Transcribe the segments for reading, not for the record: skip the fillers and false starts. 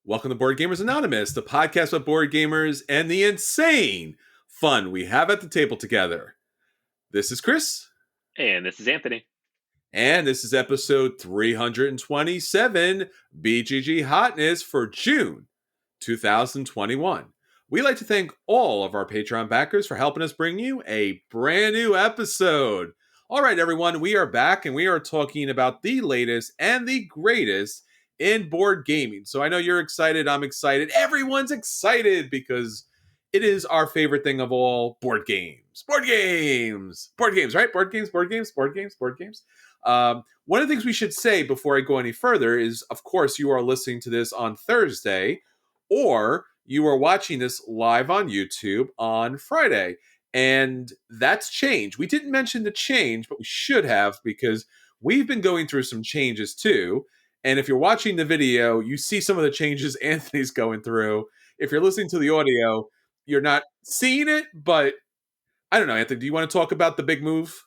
Welcome to Board Gamers Anonymous, the podcast about board gamers and the insane fun we have at the table together. This is Chris. And this is Anthony. And this is episode 327, BGG Hotness for June 2021. We'd like to thank all of our Patreon backers for helping us bring you a brand new episode. All right, everyone, we are back and we are talking about the latest and the greatest in board gaming. So I know you're excited. I'm excited. Everyone's excited because it is our favorite thing of all, board games. Board games, right? Board games. One of the things we should say before I go any further is, of course, you are listening to this on Thursday, or you are watching this live on YouTube on Friday. And that's changed. We didn't mention the change, but we should have, because we've been going through some changes too. And if you're watching the video, you see some of the changes Anthony's going through. If you're listening to the audio, you're not seeing it, but I don't know, Anthony, do you want to talk about the big move?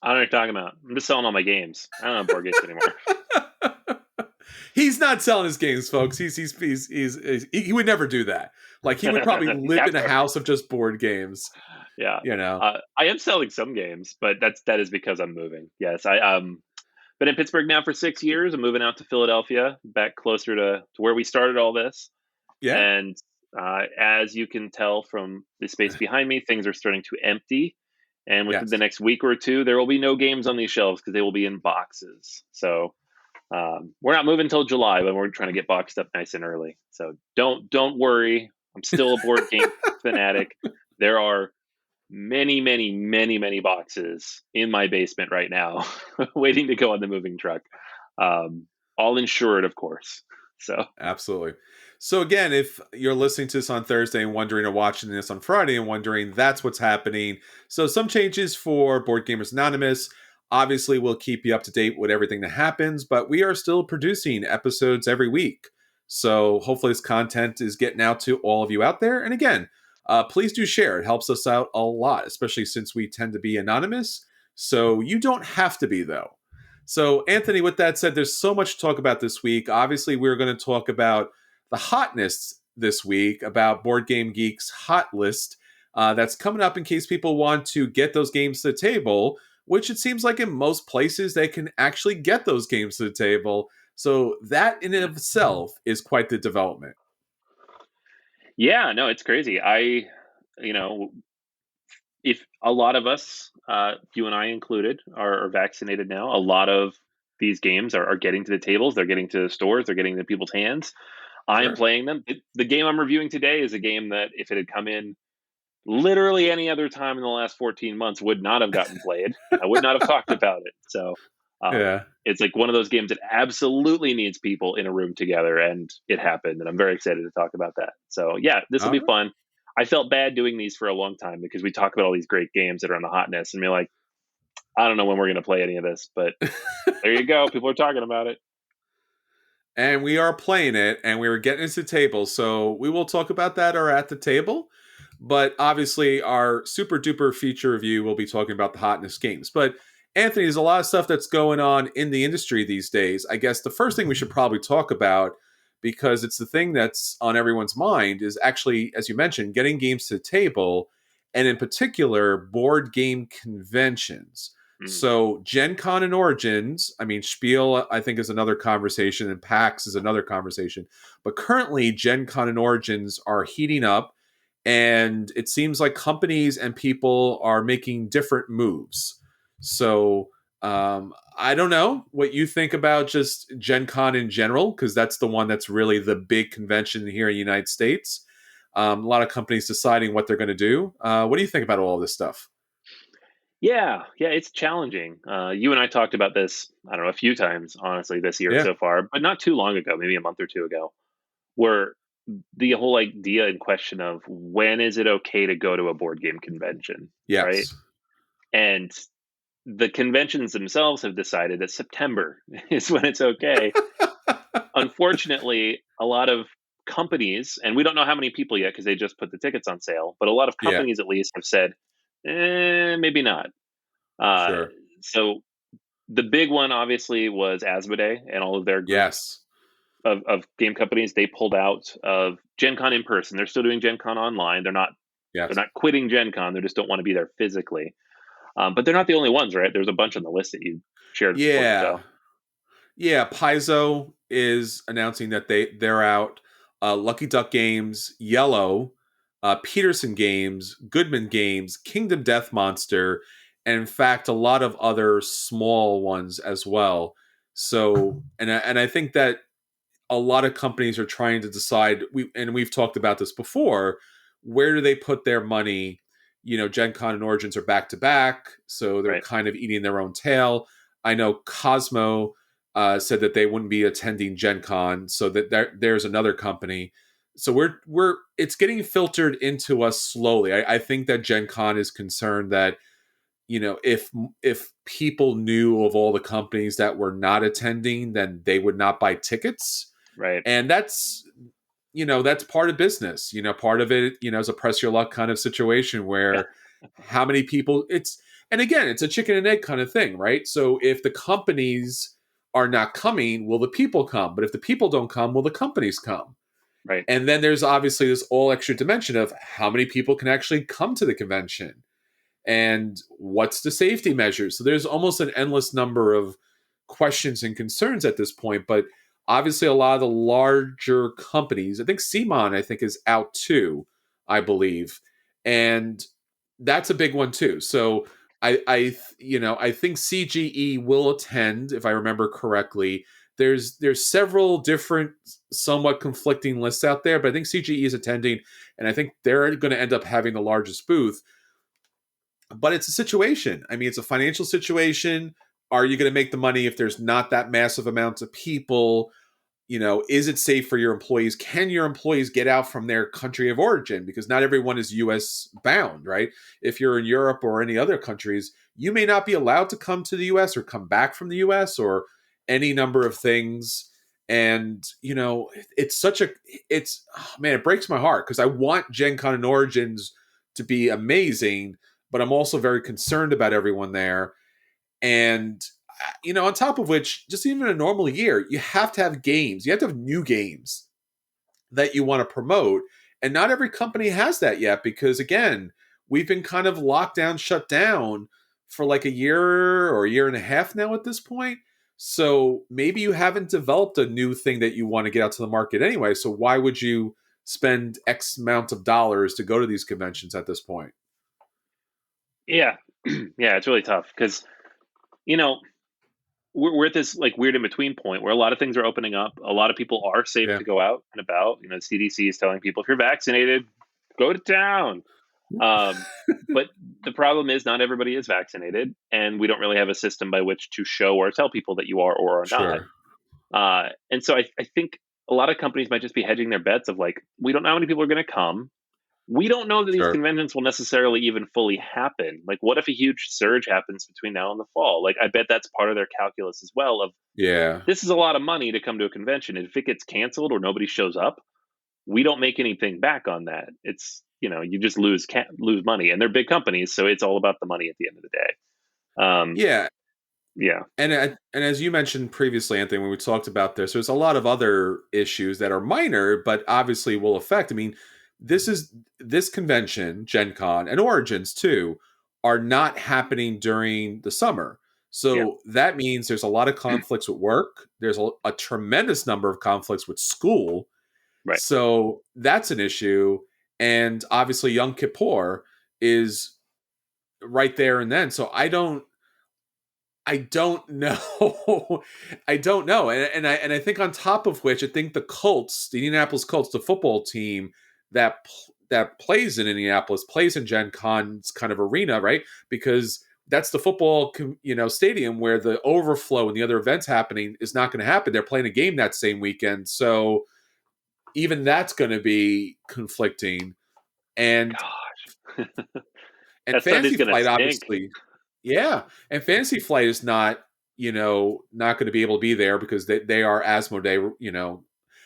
I don't know what you're talking about. I'm just selling all my games. I don't have board games anymore. He's not selling his games, folks. He would never do that. Like, he would probably live in a house of just board games. Yeah. You know. I am selling some games, but that is because I'm moving. Yes, I been in Pittsburgh now for 6 years. I'm moving out to Philadelphia, back closer to where we started all this. Yeah. And as you can tell from the space behind me, things are starting to empty. And within the next week or two, there will be no games on these shelves because they will be in boxes. So we're not moving until July, but we're trying to get boxed up nice and early. So don't worry. I'm still a board game fanatic. There are many boxes in my basement right now waiting to go on the moving truck, all insured, of course. So absolutely. So again, if you're listening to this on Thursday and wondering, or watching this on Friday and wondering, that's what's happening. So some changes for Board Gamers Anonymous. Obviously, we'll keep you up to date with everything that happens, but we are still producing episodes every week. So hopefully this content is getting out to all of you out there. And again, please do share. It helps us out a lot, especially since we tend to be anonymous. So you don't have to be, though. So, Anthony, with that said, there's so much to talk about this week. Obviously, we're going to talk about the Hotness this week, about Board Game Geek's hot list that's coming up in case people want to get those games to the table, which it seems like in most places they can actually get those games to the table. So that in and of itself is quite the development. Yeah, no, it's crazy. If a lot of us, you and I included, are vaccinated now, a lot of these games are getting to the tables, they're getting to the stores, they're getting to people's hands. I am playing them. The game I'm reviewing today is a game that if it had come in literally any other time in the last 14 months would not have gotten played. I would not have talked about it. So it's like one of those games that absolutely needs people in a room together, and it happened, and I'm very excited to talk about that. So yeah, this will be fun. I felt bad doing these for a long time because we talk about all these great games that are on the Hotness, and we're like, I don't know when we're going to play any of this, but there you go. People are talking about it. And we are playing it, and we were getting into the table, so we will talk about that or at the table. But obviously, our super duper feature review will be talking about the Hotness games. But Anthony, there's a lot of stuff that's going on in the industry these days. I guess the first thing we should probably talk about, because it's the thing that's on everyone's mind, is actually, as you mentioned, getting games to the table, and in particular, board game conventions. So Gen Con and Origins, I mean, Spiel, I think, is another conversation, and PAX is another conversation. But currently, Gen Con and Origins are heating up, and it seems like companies and people are making different moves. So I don't know what you think about just Gen Con in general, because that's the one that's really the big convention here in the United States. A lot of companies deciding what they're going to do. What do you think about all this stuff? Yeah, it's challenging. You and I talked about this, I don't know, a few times, honestly, this year so far, but not too long ago, maybe a month or two ago, where the whole idea and question of when is it okay to go to a board game convention, right? And the conventions themselves have decided that September is when it's okay. Unfortunately, a lot of companies, and we don't know how many people yet because they just put the tickets on sale, but a lot of companies at least have said, maybe not. So the big one obviously was Asmodee and all of their of game companies, they pulled out of Gen Con in person. They're still doing Gen Con online. They're Yes. not quitting Gen Con. They just don't want to be there physically. But they're not the only ones, right? There's a bunch on the list that you shared before the Yeah. show. Yeah, Paizo is announcing that they're out. Lucky Duck Games, Yellow, Peterson Games, Goodman Games, Kingdom Death Monster, and in fact a lot of other small ones as well. So, and I think that a lot of companies are trying to decide. We've talked about this before. Where do they put their money? Gen Con and Origins are back to back, so they're Right. kind of eating their own tail. I know Cosmo said that they wouldn't be attending Gen Con, so that there's another company. So we're it's getting filtered into us slowly. I think that Gen Con is concerned that if people knew of all the companies that were not attending, then they would not buy tickets, Right. and that's part of business. Part of it is a press your luck kind of situation Yeah. where how many people and again, it's a chicken and egg kind of thing, right? So if the companies are not coming, will the people come? But if the people don't come, will the companies come? Right. And then there's obviously this all extra dimension of how many people can actually come to the convention and what's the safety measures. So there's almost an endless number of questions and concerns at this point. But obviously, a lot of the larger companies, I think Simon, is out too, I believe, and that's a big one too. So I think CGE will attend, if I remember correctly. There's several different, somewhat conflicting lists out there, but I think CGE is attending, and I think they're going to end up having the largest booth. But it's a situation. I mean, it's a financial situation. Are you going to make the money if there's not that massive amounts of people? Is it safe for your employees? Can your employees get out from their country of origin? Because not everyone is US bound, right? If you're in Europe or any other countries, you may not be allowed to come to the US or come back from the US or any number of things. And, man, it breaks my heart because I want Gen Con and Origins to be amazing, but I'm also very concerned about everyone there. And on top of which, just even a normal year, you have to have games. You have to have new games that you want to promote. And not every company has that yet because, again, we've been kind of locked down, shut down for like a year or a year and a half now at this point. So maybe you haven't developed a new thing that you want to get out to the market anyway. So why would you spend X amount of dollars to go to these conventions at this point? Yeah. Yeah. It's really tough because, you know, we're at this like weird in between point where a lot of things are opening up. A lot of people are safe Yeah. to go out and about. The CDC is telling people if you're vaccinated, go to town. Um, but the problem is not everybody is vaccinated, and we don't really have a system by which to show or tell people that you are or are not. Sure. And so I think a lot of companies might just be hedging their bets of like, we don't know how many people are going to come. We don't know that these Sure. conventions will necessarily even fully happen. Like, what if a huge surge happens between now and the fall? Like, I bet that's part of their calculus as well. Of Yeah. this is a lot of money to come to a convention. And if it gets canceled or nobody shows up, we don't make anything back on that. It's you just lose money, and they're big companies, so it's all about the money at the end of the day. Yeah. Yeah, And as you mentioned previously, Anthony, when we talked about this, there's a lot of other issues that are minor, but obviously will affect. I mean, this convention, Gen Con, and Origins too, are not happening during the summer. yeah, So that means there's a lot of conflicts with work. There's a tremendous number of conflicts with school. right. So that's an issue. And obviously, Yom Kippur is right there and then. So I don't know. I don't know. And I think on top of which, I think the Colts, the Indianapolis Colts, the football team that plays in Indianapolis, plays in Gen Con's kind of arena, right? Because that's the football stadium where the overflow and the other events happening is not going to happen. They're playing a game that same weekend, so even that's going to be conflicting. And Gosh, and that Sunday's Fantasy gonna Flight, stink. obviously. Yeah, and Fantasy Flight is not going to be able to be there because they are Asmodee,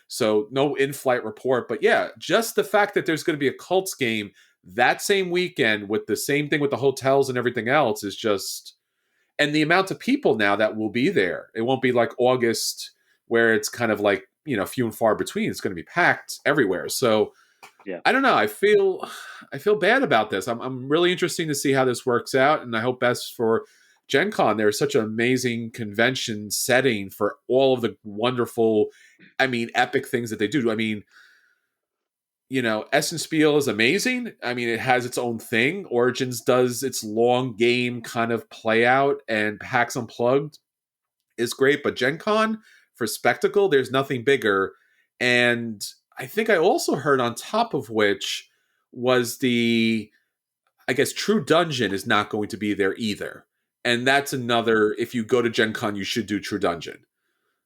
so no in-flight report. But yeah, just the fact that there's going to be a Colts game that same weekend with the same thing with the hotels and everything else is just, and the amount of people now that will be there. It won't be like August where it's kind of like, few and far between. It's going to be packed everywhere. So Yeah. I don't know. I feel bad about this. I'm really interested to see how this works out, and I hope best for Gen Con. There's such an amazing convention setting for all of the wonderful, epic things that they do. Essenspiel is amazing. It has its own thing. Origins does its long game kind of play out, and PAX Unplugged is great. But Gen Con, for spectacle, there's nothing bigger. And I think I also heard, on top of which, was I guess True Dungeon is not going to be there either. And that's another, if you go to Gen Con, you should do True Dungeon. Yeah.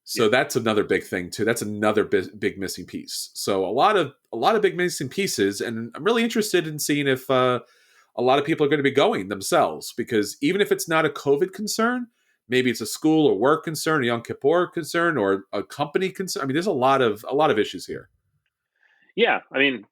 So that's another big thing too. That's another big missing piece. So a lot of big missing pieces, and I'm really interested in seeing if a lot of people are going to be going themselves, because even if it's not a COVID concern, maybe it's a school or work concern, a Yom Kippur concern, or a company concern. There's a lot of issues here. Yeah.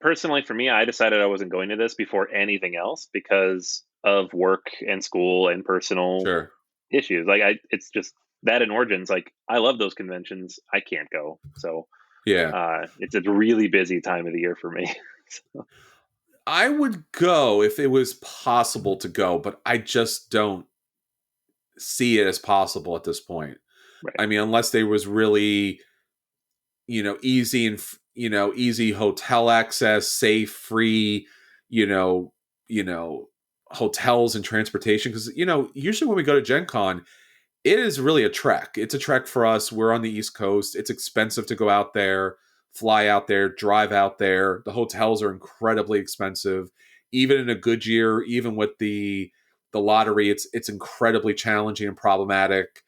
Personally, for me, I decided I wasn't going to this before anything else because of work and school and personal Sure. issues. It's just that in Origins, I love those conventions. I can't go. So Yeah. it's a really busy time of the year for me. So, I would go if it was possible to go, but I just don't see it as possible at this point. right. Unless there was really, easy and easy hotel access, safe, free, you know, hotels and transportation. Because usually when we go to Gen Con, it is really a trek. It's a trek for us. We're on the East Coast. It's expensive to go out there, fly out there, drive out there. The hotels are incredibly expensive. Even in a good year, even with the lottery, it's incredibly challenging and problematic.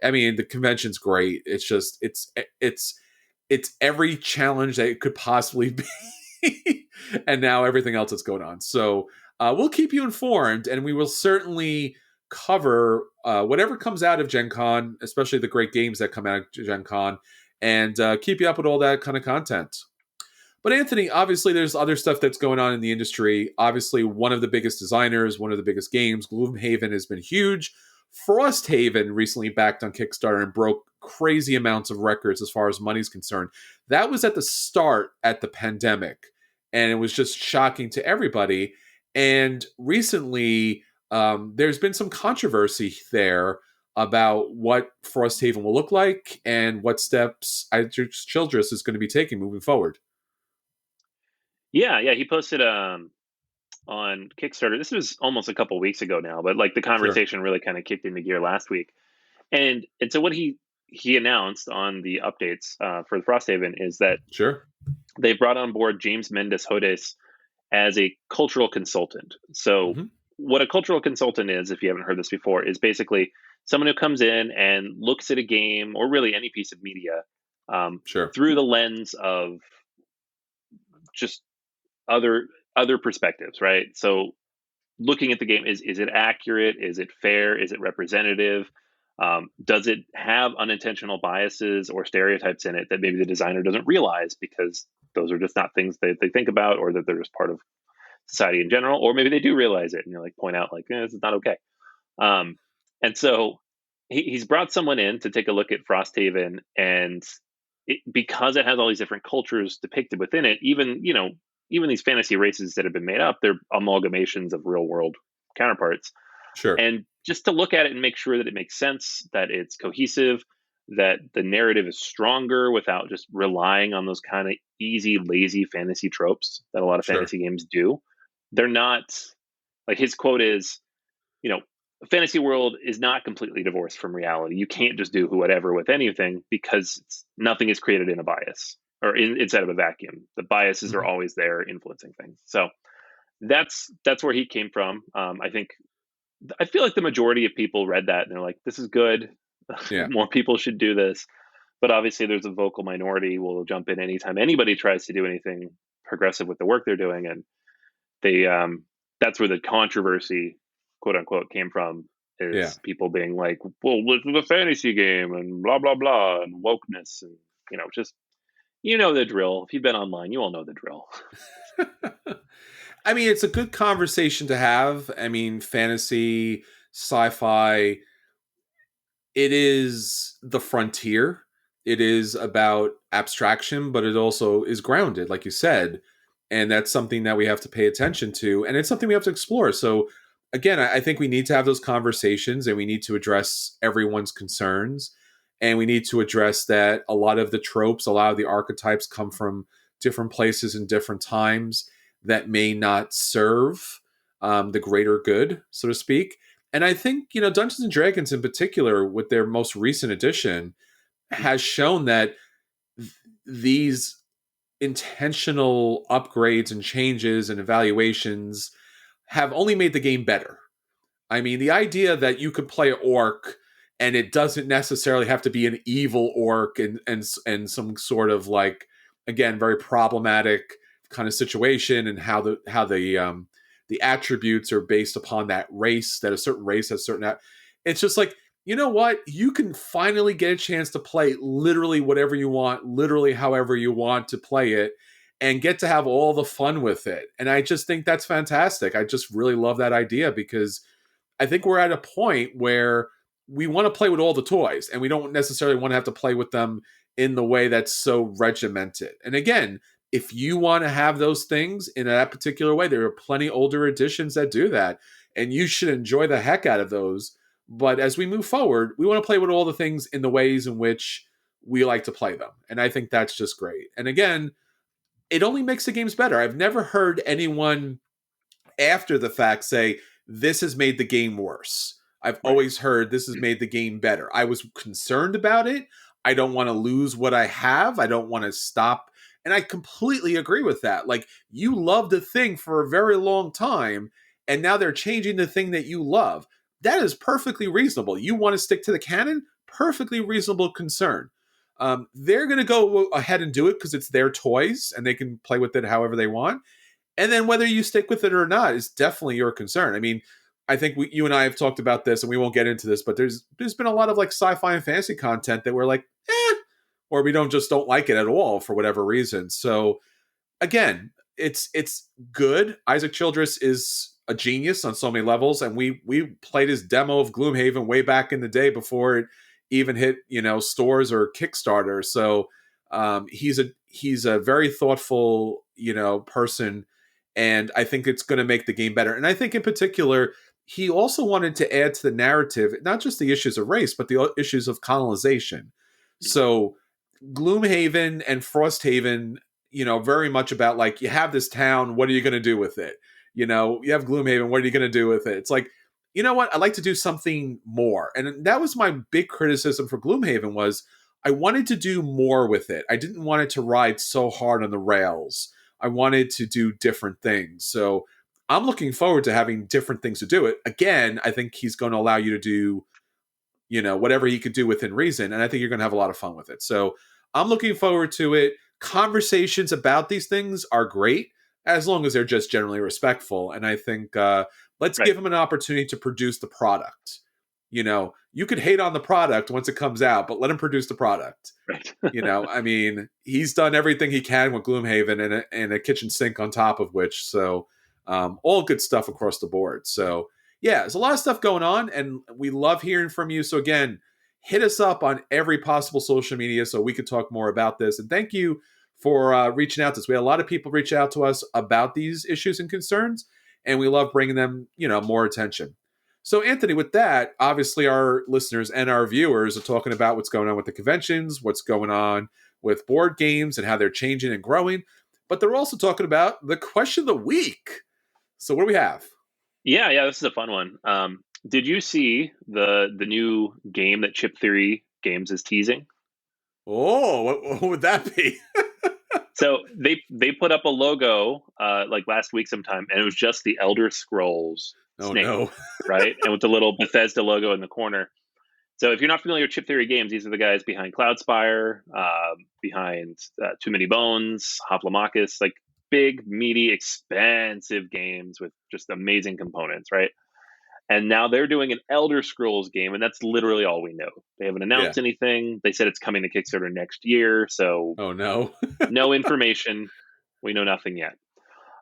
The convention's great. It's just it's every challenge that it could possibly be, and now everything else that's going on. So we'll keep you informed, and we will certainly cover whatever comes out of Gen Con, especially the great games that come out of Gen Con, and keep you up with all that kind of content. But Anthony, obviously there's other stuff that's going on in the industry. Obviously, one of the biggest designers, one of the biggest games, Gloomhaven, has been huge. Frosthaven recently backed on Kickstarter and broke crazy amounts of records as far as money's concerned. That was at the start at the pandemic, and it was just shocking to everybody. And recently, there's been some controversy there about what Frosthaven will look like and what steps Childress is going to be taking moving forward. Yeah. Yeah. He posted on Kickstarter. This was almost a couple weeks ago now, but the Sure. conversation really kind of kicked into gear last week. And so what he announced on the updates for the Frosthaven is that Sure. they brought on board James Mendes Hodes as a cultural consultant. So Mm-hmm. what a cultural consultant is, if you haven't heard this before, is basically someone who comes in and looks at a game or really any piece of media um, Sure. through the lens of just other perspectives, right? So looking at the game, is it accurate? Is it fair? Is it representative? Does it have unintentional biases or stereotypes in it that maybe the designer doesn't realize because those are just not things they think about, or that they're just part of society in general, or maybe they do realize it and point out this is not okay. Um, and so he's brought someone in to take a look at Frosthaven, and because it has all these different cultures depicted within it, even these fantasy races that have been made up, they're amalgamations of real world counterparts. Sure. And just to look at it and make sure that it makes sense, that it's cohesive, that the narrative is stronger without just relying on those kind of easy, lazy fantasy tropes that a lot of Sure. fantasy games do. They're not, his quote is, a fantasy world is not completely divorced from reality. You can't just do whatever with anything because nothing is created in a bias or inside of a vacuum. The biases are Mhm. always there influencing things. So that's where he came from. I feel like the majority of people read that and they're like, "This is good. Yeah. More people should do this." But obviously, there's a vocal minority who will jump in anytime anybody tries to do anything progressive with the work they're doing, and they that's where the controversy, quote unquote, came from. Yeah. Is people being like, "Well, this is a fantasy game," and blah blah blah, and wokeness, and just the drill. If you've been online, you all know the drill. It's a good conversation to have. Fantasy, sci-fi, it is the frontier. It is about abstraction, but it also is grounded, like you said. And that's something that we have to pay attention to. And it's something we have to explore. So, again, I think we need to have those conversations and we need to address everyone's concerns. And we need to address that a lot of the tropes, a lot of the archetypes come from different places and different times that may not serve the greater good, so to speak. And I think, Dungeons and Dragons in particular, with their most recent edition, has shown that these intentional upgrades and changes and evaluations have only made the game better. I mean, the idea that you could play orc and it doesn't necessarily have to be an evil orc and some sort of like, again, very problematic kind of situation, and how the attributes are based upon that race, that a certain race has certain it's just like, you know what? You can finally get a chance to play literally whatever you want, literally however you want to play it, and get to have all the fun with it. And I just think that's fantastic. I just really love that idea, because I think we're at a point where we want to play with all the toys and we don't necessarily want to have to play with them in the way that's so regimented. And again, if you want to have those things in that particular way, there are plenty older editions that do that, and you should enjoy the heck out of those. But as we move forward, we want to play with all the things in the ways in which we like to play them. And I think that's just great. And again, it only makes the games better. I've never heard anyone after the fact say, this has made the game worse. I've always heard this has made the game better. I was concerned about it. I don't want to lose what I have. I don't want to stop. And I completely agree with that. Like, you loved the thing for a very long time, and now they're changing the thing that you love. That is perfectly reasonable. You want to stick to the canon? Perfectly reasonable concern. They're going to go ahead and do it because it's their toys and they can play with it however they want. And then whether you stick with it or not is definitely your concern. I mean, I think you and I have talked about this, and we won't get into this, but there's been a lot of like sci-fi and fantasy content that we're like, or we don't like it at all for whatever reason. So again, it's good. Isaac Childress is a genius on so many levels, and we played his demo of Gloomhaven way back in the day before it even hit stores or Kickstarter. So he's a very thoughtful person, and I think it's going to make the game better. And I think in particular, he also wanted to add to the narrative not just the issues of race, but the issues of colonization. So Gloomhaven and Frosthaven, very much about like, you have this town, what are you going to do with it? You have Gloomhaven, what are you going to do with it? It's like, you know what? I'd like to do something more. And that was my big criticism for Gloomhaven, was I wanted to do more with it. I didn't want it to ride so hard on the rails. I wanted to do different things. So I'm looking forward to having different things to do it. Again, I think he's going to allow you to do, whatever he could do within reason. And I think you're going to have a lot of fun with it. So I'm looking forward to it. Conversations about these things are great, as long as they're just generally respectful. And I think let's give him an opportunity to produce the product. You could hate on the product once it comes out, but let him produce the product. Right. I mean, he's done everything he can with Gloomhaven and a kitchen sink on top of which. So all good stuff across the board. So yeah, there's a lot of stuff going on, and we love hearing from you. So again, hit us up on every possible social media so we could talk more about this. And thank you for reaching out to us. We had a lot of people reach out to us about these issues and concerns, and we love bringing them, more attention. So Anthony, with that, obviously our listeners and our viewers are talking about what's going on with the conventions, what's going on with board games and how they're changing and growing, but they're also talking about the question of the week. So what do we have? Yeah, this is a fun one. Did you see the new game that Chip Theory Games is teasing? Oh, what would that be? So they put up a logo like last week sometime, and it was just the Elder Scrolls snake, no. right? And with the little Bethesda logo in the corner. So if you're not familiar with Chip Theory Games, these are the guys behind Cloudspire, behind Too Many Bones, Hoplomachus, like big, meaty, expensive games with just amazing components, right? And now they're doing an Elder Scrolls game, and that's literally all we know. They haven't announced anything. They said it's coming to Kickstarter next year, so no no information. We know nothing yet.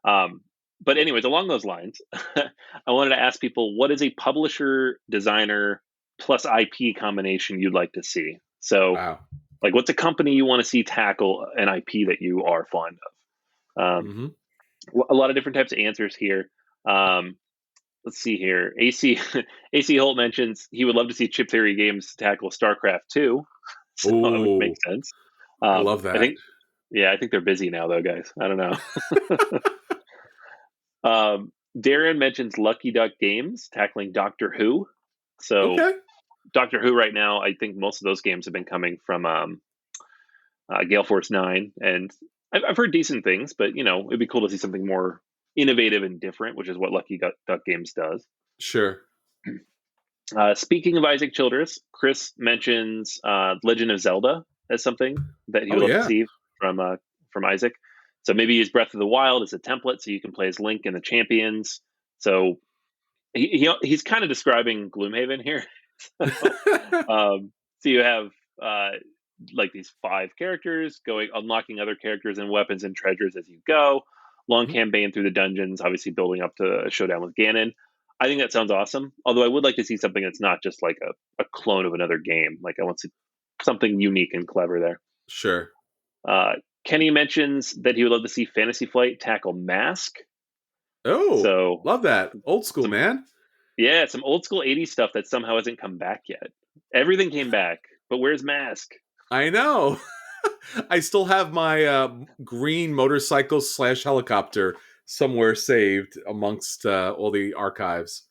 But anyways, along those lines, I wanted to ask people, what is a publisher, designer, plus IP combination you'd like to see? So wow. Like, what's a company you want to see tackle an IP that you are fond of? Mm-hmm. A lot of different types of answers here. Um, let's see here. AC Holt mentions he would love to see Chip Theory Games tackle StarCraft 2, so which Oh, makes sense. I love I that. think, yeah, I think they're busy now, though, guys. I don't know. Darren mentions Lucky Duck Games tackling Doctor Who. So Okay, Doctor Who right now, I think most of those games have been coming from Gale Force 9, and I've heard decent things, but it'd be cool to see something more innovative and different, which is what Lucky Duck Games does. sure. Speaking of Isaac Childress, Chris mentions Legend of Zelda as something that he Oh would love to yeah. see from Isaac. So maybe use Breath of the Wild as a template, so you can play as Link and the champions. So he's kind of describing Gloomhaven here. so, so you have uh, like these 5 characters unlocking other characters and weapons and treasures as you go. Long Mhm. campaign through the dungeons, obviously building up to a showdown with Ganon. I think that sounds awesome. Although I would like to see something that's not just like a clone of another game. Like I want to see something unique and clever there. Sure. Uh, Kenny mentions that he would love to see Fantasy Flight tackle Mask. Oh, So love that. Old school, some man. yeah, some old school 80s stuff that somehow hasn't come back yet. Everything came back, but where's Mask? I know. I still have my green motorcycle / helicopter somewhere saved amongst all the archives.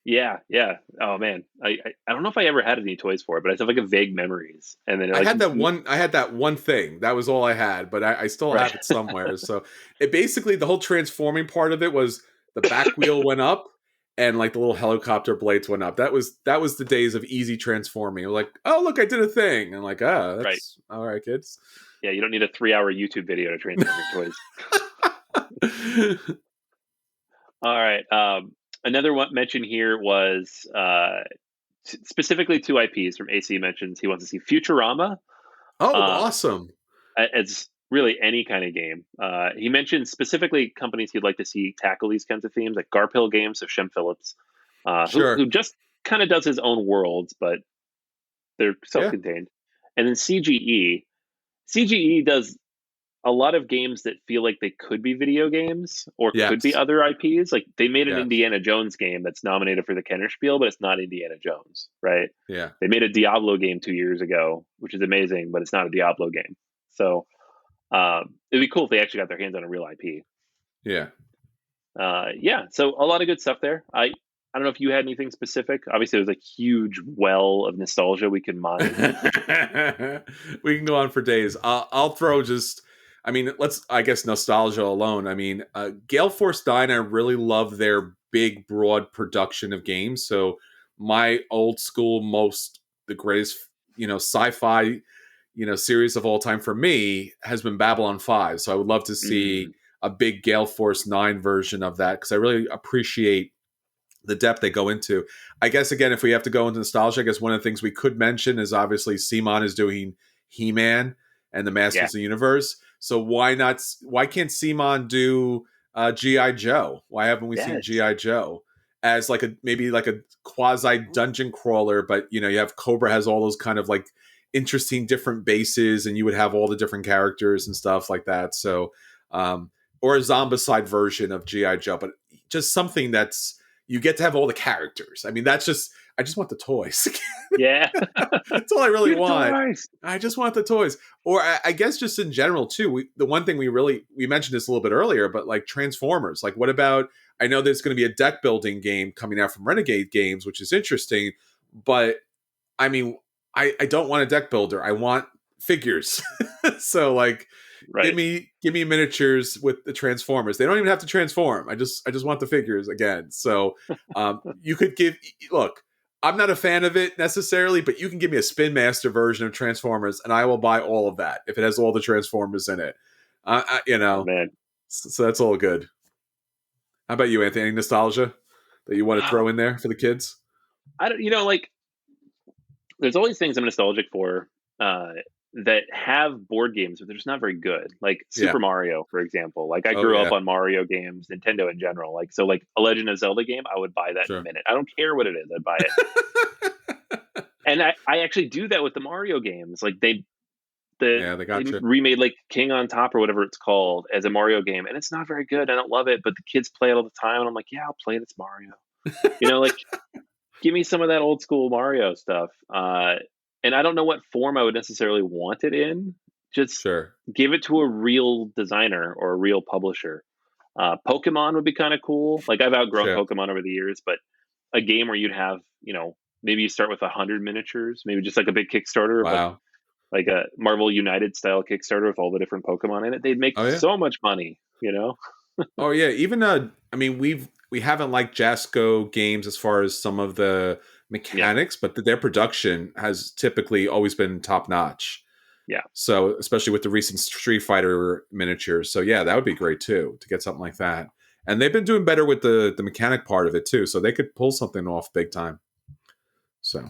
Yeah, yeah. Oh man, I don't know if I ever had any toys for it, but I have like a vague memories. And then I like had that one. I had that one thing. That was all I had, but I still right, have it somewhere. So it basically the whole transforming part of it was the back wheel went up and like the little helicopter blades went up. That was the days of easy transforming. Like, oh look, I did a thing, and like, right. that's all right, kids. Yeah, you don't need a 3-hour YouTube video to transform your toys. All right. Another one mention here was specifically 2 IPs from AC mentions he wants to see Futurama. Oh, Uh, awesome! it's really any kind of game. He mentioned specifically companies he'd like to see tackle these kinds of themes, like Garphill Games of Shem Phillips, who Sure, just kind of does his own worlds, but they're yeah, self-contained. And then CGE. CGE does a lot of games that feel like they could be video games or could be yes, other IPs. Like they made an yes, Indiana Jones game that's nominated for the Kennerspiel, but it's not Indiana Jones, right? yeah, They made a Diablo game 2 years ago, which is amazing, but it's not a Diablo game. So it'd be cool if they actually got their hands on a real IP. yeah. Yeah, so a lot of good stuff there. I don't know if you had anything specific. Obviously, there's a huge well of nostalgia we can mine. We can go on for days. I'll throw just. I mean, I guess nostalgia alone. I mean, Gale Force 9. I really love their big, broad production of games. So my old school, the greatest, sci-fi, series of all time for me has been Babylon 5. So I would love to see Mm, a big Gale Force 9 version of that because I really appreciate the depth they go into. I guess again, if we have to go into nostalgia, I guess one of the things we could mention is obviously Simon is doing He-Man and the yeah, Masters of the Universe. So why not? Why can't Simon do GI Joe? Why haven't we seen yes, GI Joe as like maybe like a quasi dungeon crawler? But you have Cobra has all those kind of like interesting different bases, and you would have all the different characters and stuff like that. So, or a zombicide version of GI Joe, but just something that's you get to have all the characters. I mean, I just want the toys. yeah. That's all I really Give want. toys. I just want the toys. Or I guess just in general too. The one thing we mentioned this a little bit earlier, but like Transformers. Like, what about? I know there's going to be a deck building game coming out from Renegade Games, which is interesting. But I mean, I don't want a deck builder. I want figures. So like give Right. me miniatures with the Transformers. They don't even have to transform. I just want the figures again. So you could look. I'm not a fan of it necessarily, but you can give me a Spin Master version of Transformers, and I will buy all of that if it has all the Transformers in it. Oh man. So that's all good. How about you, Anthony? Any nostalgia that you want to throw in there for the kids? I don't. Like there's always things I'm nostalgic for that have board games, but they're just not very good. Like Yeah. Super Mario, for example. Like I Oh grew up yeah. on Mario games, Nintendo in general. Like like a Legend of Zelda game, I would buy that in a Sure. minute. I don't care what it is, I'd buy it. And I actually do that with the Mario games. Like Yeah, they they got you. remade like King on Top or whatever it's called as a Mario game, and it's not very good. I don't love it, but the kids play it all the time, and I'm like, yeah, I'll play it. It's Mario. Like give me some of that old school Mario stuff. And I don't know what form I would necessarily want it in. Just Sure. give it to a real designer or a real publisher. Pokemon would be kind of cool. Like I've outgrown Sure. Pokemon over the years, but a game where you'd have, maybe you start with 100 miniatures, maybe just like a big Kickstarter of Wow. like a Marvel United style Kickstarter with all the different Pokemon in it. They'd make Oh yeah. so much money. Oh yeah. Even I mean, we haven't liked Jasco games as far as some of the Yeah, mechanics, but their production has typically always been top notch. yeah. So especially with the recent Street Fighter miniatures. So yeah, that would be great too to get something like that. And they've been doing better with the mechanic part of it too. So they could pull something off big time. So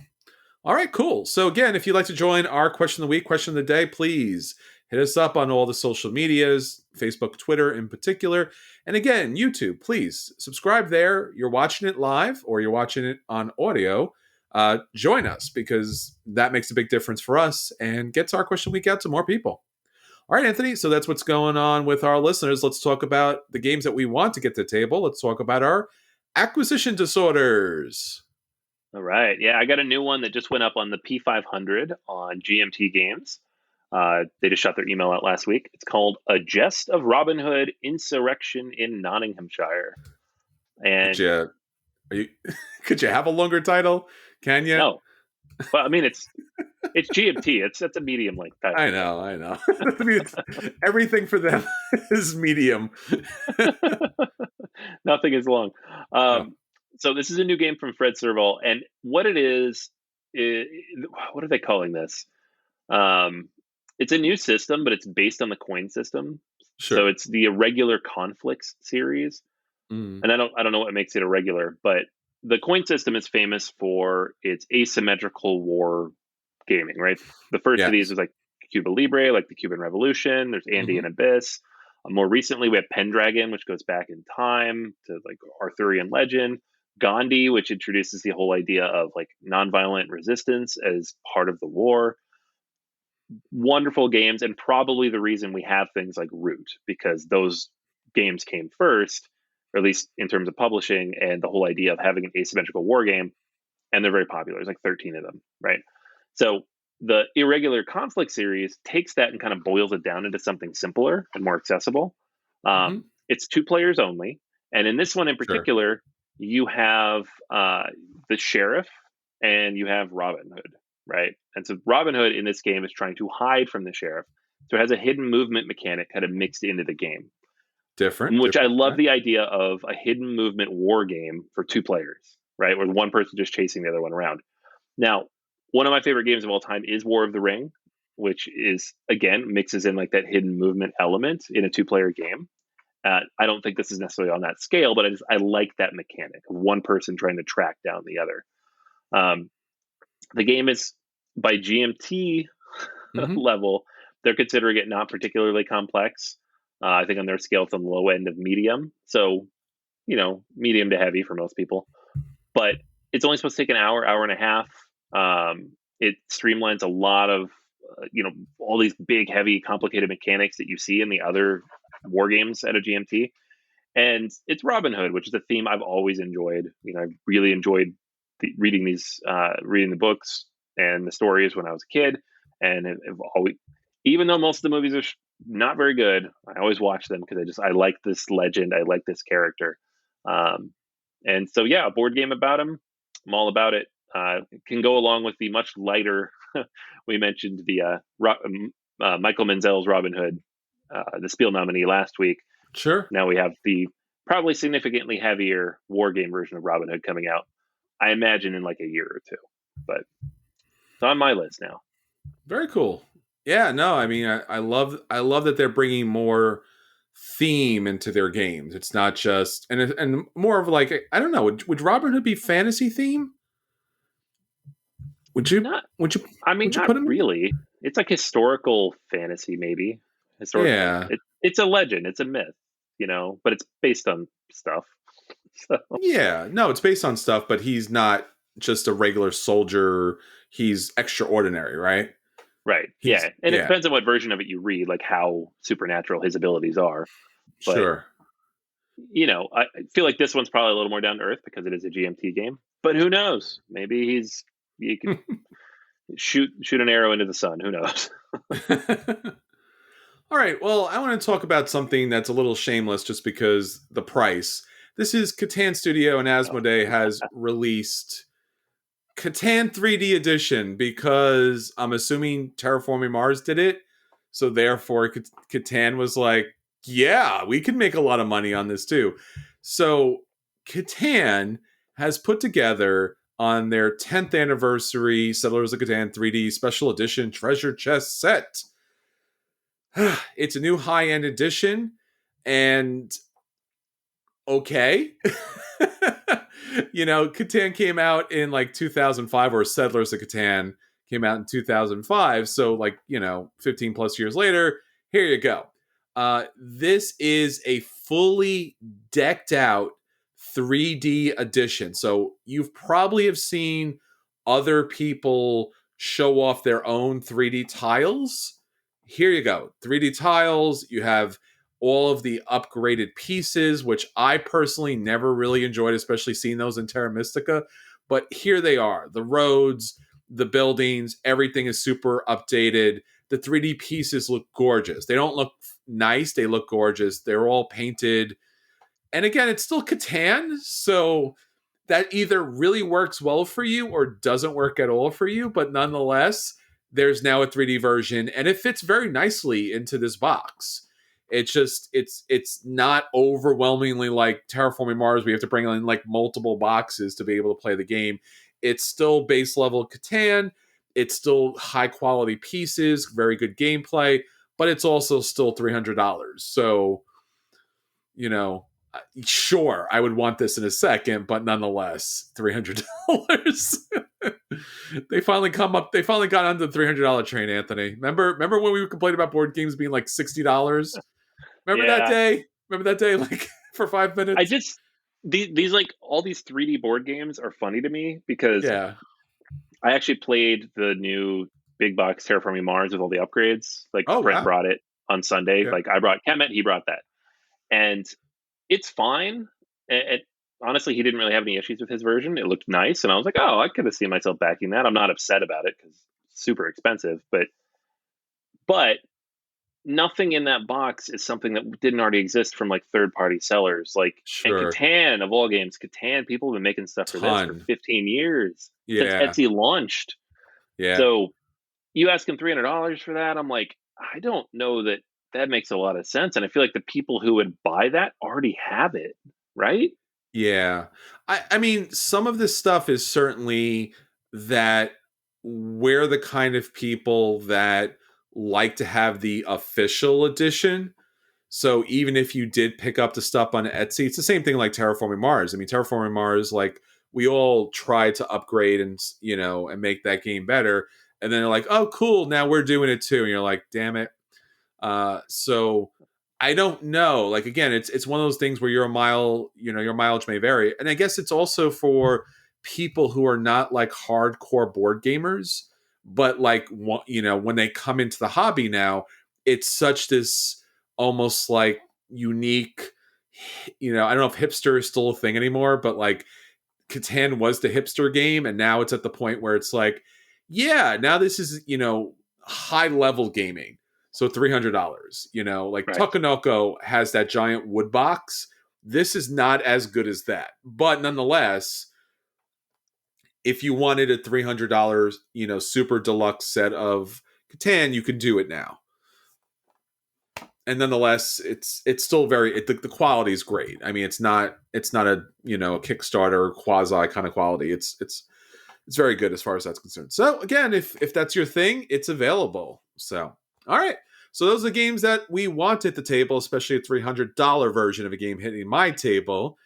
all right, cool. So again, if you'd like to join our question of the week, question of the day, please hit us up on all the social medias, Facebook, Twitter in particular. And again, YouTube, please subscribe there. You're watching it live or you're watching it on audio. Join us because that makes a big difference for us and gets our question of the week out to more people. All right, Anthony. So that's what's going on with our listeners. Let's talk about the games that we want to get to the table. Let's talk about our acquisition disorders. All right. Yeah, I got a new one that just went up on the P500 on GMT Games. They just shot their email out last week. It's called A Gest of Robin Hood Insurrection in Nottinghamshire. Could And you, could you have a longer title? Can you? no, but I mean, it's GMT. That's a medium length title. I know. I mean, everything for them is medium. Nothing is long. No. So this is a new game from Fred Serval, and what it is, what are they calling this? Um, it's a new system, but it's based on the coin system. So Sure. it's the Irregular Conflicts series, Mm. and I don't know what makes it irregular, but the coin system is famous for its asymmetrical war gaming. Right, the first of these Yes. was like Cuba Libre, like the Cuban Revolution. There's Mm-hmm. Andean Abyss. More recently, we have Pendragon, which goes back in time to like Arthurian legend. Gandhi, which introduces the whole idea of like nonviolent resistance as part of the war. Wonderful games, and probably the reason we have things like Root, because those games came first, or at least in terms of publishing, and the whole idea of having an asymmetrical war game, and they're very popular. There's like 13 of them, right? So the Irregular Conflict series takes that and kind of boils it down into something simpler and more accessible. Mm-hmm. It's 2 players only, and in this one in Sure. particular, you have the sheriff and you have Robin Hood, right? And so Robin Hood in this game is trying to hide from the sheriff, so it has a hidden movement mechanic kind of mixed into the game, Different. which I Different. love Okay. the idea of a hidden movement war game for 2 players, right? With one person just chasing the other one around. Now, one of my favorite games of all time is War of the Ring, which is again mixes in like that hidden movement element in a 2 player game. I don't think this is necessarily on that scale, but I like that mechanic of one person trying to track down the other. Um, the game is by GMT Mm-hmm. level, they're considering it not particularly complex. I think on their scale, it's on the low end of medium. So, medium to heavy for most people. But it's only supposed to take an hour, hour and a half. It streamlines a lot of, all these big, heavy, complicated mechanics that you see in the other war games at a GMT. And it's Robin Hood, which is a theme I've always enjoyed. I really enjoyed reading reading the books and the stories when I was a kid. And have always, even though most of the movies are not very good, I always watch them because I like this legend. I like this character. Um, and so, yeah, a board game about him. I'm all about it. It can go along with the much lighter. We mentioned the Michael Menzel's Robin Hood, the Spiel nominee last week. Sure. Now we have the probably significantly heavier war game version of Robin Hood coming out. I imagine in like a year or two, but it's on my list now. Very cool. Yeah. No. I mean, I love that they're bringing more theme into their games. It's not just and more of like I don't know. Would Robin Hood be fantasy theme? Would you Not, would you I mean, would you not put him? really. It's like historical fantasy, maybe historical. Yeah. It's a legend. It's a myth, but it's based on stuff. So Yeah. No, it's based on stuff, but he's not just a regular soldier, he's extraordinary, right? Right. He's Yeah. And it yeah, depends on what version of it you read, like how supernatural his abilities are. But, sure. I feel like this one's probably a little more down to earth because it is a GMT game. But who knows? Maybe he could shoot an arrow into the sun. Who knows? All right, well, I want to talk about something that's a little shameless just because the price. This is Catan Studio and Oh, Asmodee has released Catan 3D edition because I'm assuming Terraforming Mars did it. So therefore, Catan was like, yeah, we can make a lot of money on this too. So Catan has put together on their 10th anniversary Settlers of Catan 3D special edition treasure chest set. It's a new high-end edition, and okay. Catan came out in like 2005, or Settlers of Catan came out in 2005. So, 15 plus years later, here you go. This is a fully decked out 3D edition. So, you've probably have seen other people show off their own 3D tiles. Here you go. 3D tiles. You have all of the upgraded pieces, which I personally never really enjoyed, especially seeing those in Terra Mystica. But here they are. The roads, the buildings, everything is super updated. The 3D pieces look gorgeous. They don't look nice, they look gorgeous. They're all painted. And again, it's still Catan, so that either really works well for you or doesn't work at all for you. But nonetheless, there's now a 3D version, and it fits very nicely into this box. It's not overwhelmingly like Terraforming Mars. We have to bring in like multiple boxes to be able to play the game. It's still base level Catan. It's still high quality pieces, very good gameplay, but it's also still $300. So, you know, sure, I would want this in a second, but nonetheless, $300. They finally got onto the $300 train, Anthony. Remember when we complained about board games being like $60? Remember that yeah. day? Remember that day, like for 5 minutes? I just these like all these 3D board games are funny to me because Yeah. I actually played the new big box Terraforming Mars with all the upgrades. Like Oh Brent wow. brought it on Sunday. Okay. Like I brought Kemet, he brought that, and it's fine. Honestly, he didn't really have any issues with his version. It looked nice, and I was like, oh, I could have seen myself backing that. I'm not upset about it because it's super expensive, but nothing in that box is something that didn't already exist from like third party sellers. Like, and Sure. Catan of all games, Catan, people have been making stuff for this for Ton. 15 years since Yeah. Etsy launched. Yeah. So you ask him $300 for that, I'm like, I don't know that that makes a lot of sense. And I feel like the people who would buy that already have it, right? Yeah. I mean, some of this stuff is certainly that we're the kind of people that like to have the official edition. So even if you did pick up the stuff on Etsy, it's the same thing like Terraforming Mars. I mean, Terraforming Mars, like we all try to upgrade and and make that game better, and then they're like, "Oh, cool! Now we're doing it too." And you're like, "Damn it!" So I don't know. Like again, it's one of those things where your mileage may vary, and I guess it's also for people who are not like hardcore board gamers, but like when they come into the hobby now, it's such this almost like unique. I don't know if hipster is still a thing anymore, but like Catan was the hipster game, and now it's at the point where it's like, yeah, now this is high level gaming. So $300. Like Right. Takanoko has that giant wood box. This is not as good as that, but nonetheless, if you wanted a $300, super deluxe set of Catan, you can do it now. And nonetheless, it's still the quality is great. I mean, it's not a a Kickstarter quasi kind of quality. It's very good as far as that's concerned. So again, if that's your thing, it's available. So all right. So those are the games that we want at the table, especially a $300 version of a game hitting my table.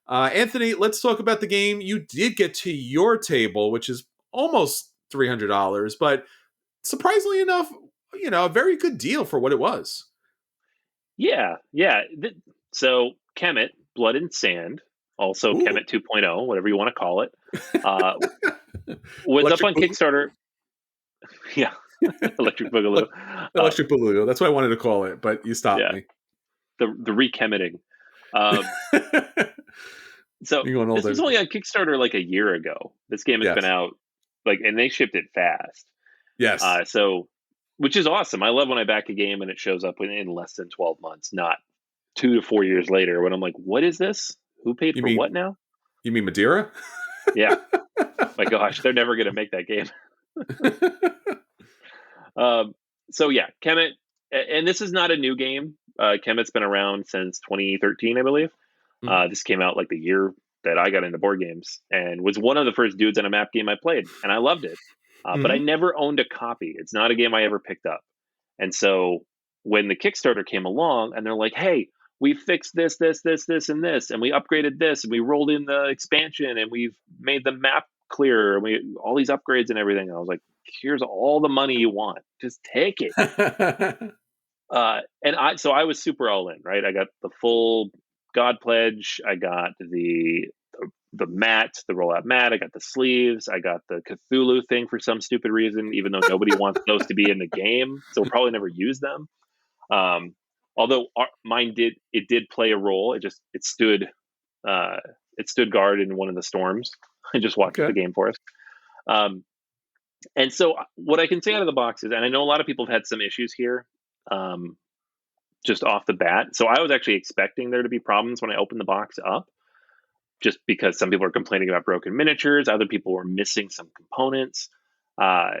Anthony, let's talk about the game you did get to your table, which is almost $300, but surprisingly enough, a very good deal for what it was. Yeah. Yeah. So Kemet, Blood and Sand, also Ooh. Kemet 2.0, whatever you want to call it. Uh, What's up Electric on Kickstarter? Yeah, Electric Boogaloo. Electric Boogaloo. That's what I wanted to call it, but you stopped Yeah, me. the re-chemeting. Um, so You're going all this was the only on Kickstarter like a year ago. This game has been yes, out, like, and they shipped it fast. yes. So, which is awesome. I love when I back a game and it shows up in less than 12 months, not 2 to 4 years later when I'm like, what is this? Who paid You for mean what now? you mean Madeira? Yeah, my gosh, they're never gonna make that game. Um, so yeah, Kemet, and this is not a new game. Kemet's been around since 2013, I believe. Mhm. This came out like the year that I got into board games, and was one of the first dudes in a map game I played, and I loved it. But I Mhm. never owned a copy. It's not a game I ever picked up. And so when the Kickstarter came along, and they're like, "Hey, we fixed this, this, this, this, and this, and we upgraded this, and we rolled in the expansion, and we've made the map clearer, and we all these upgrades and everything." And I was like, "Here's all the money you want. Just take it." And I was super all in, right? I got the full God pledge. I got the mat, the rollout mat. I got the sleeves. I got the Cthulhu thing for some stupid reason, even though nobody wants those to be in the game, so we'll probably never use them. Um, although mine did play a role. Uh, it stood guard in one of the storms. I just watched Okay. the game for us. Um, and so what I can say out of the box is, and I know a lot of people have had some issues here. Um, just off the bat. So I was actually expecting there to be problems when I opened the box up, just because some people are complaining about broken miniatures, other people were missing some components. Uh,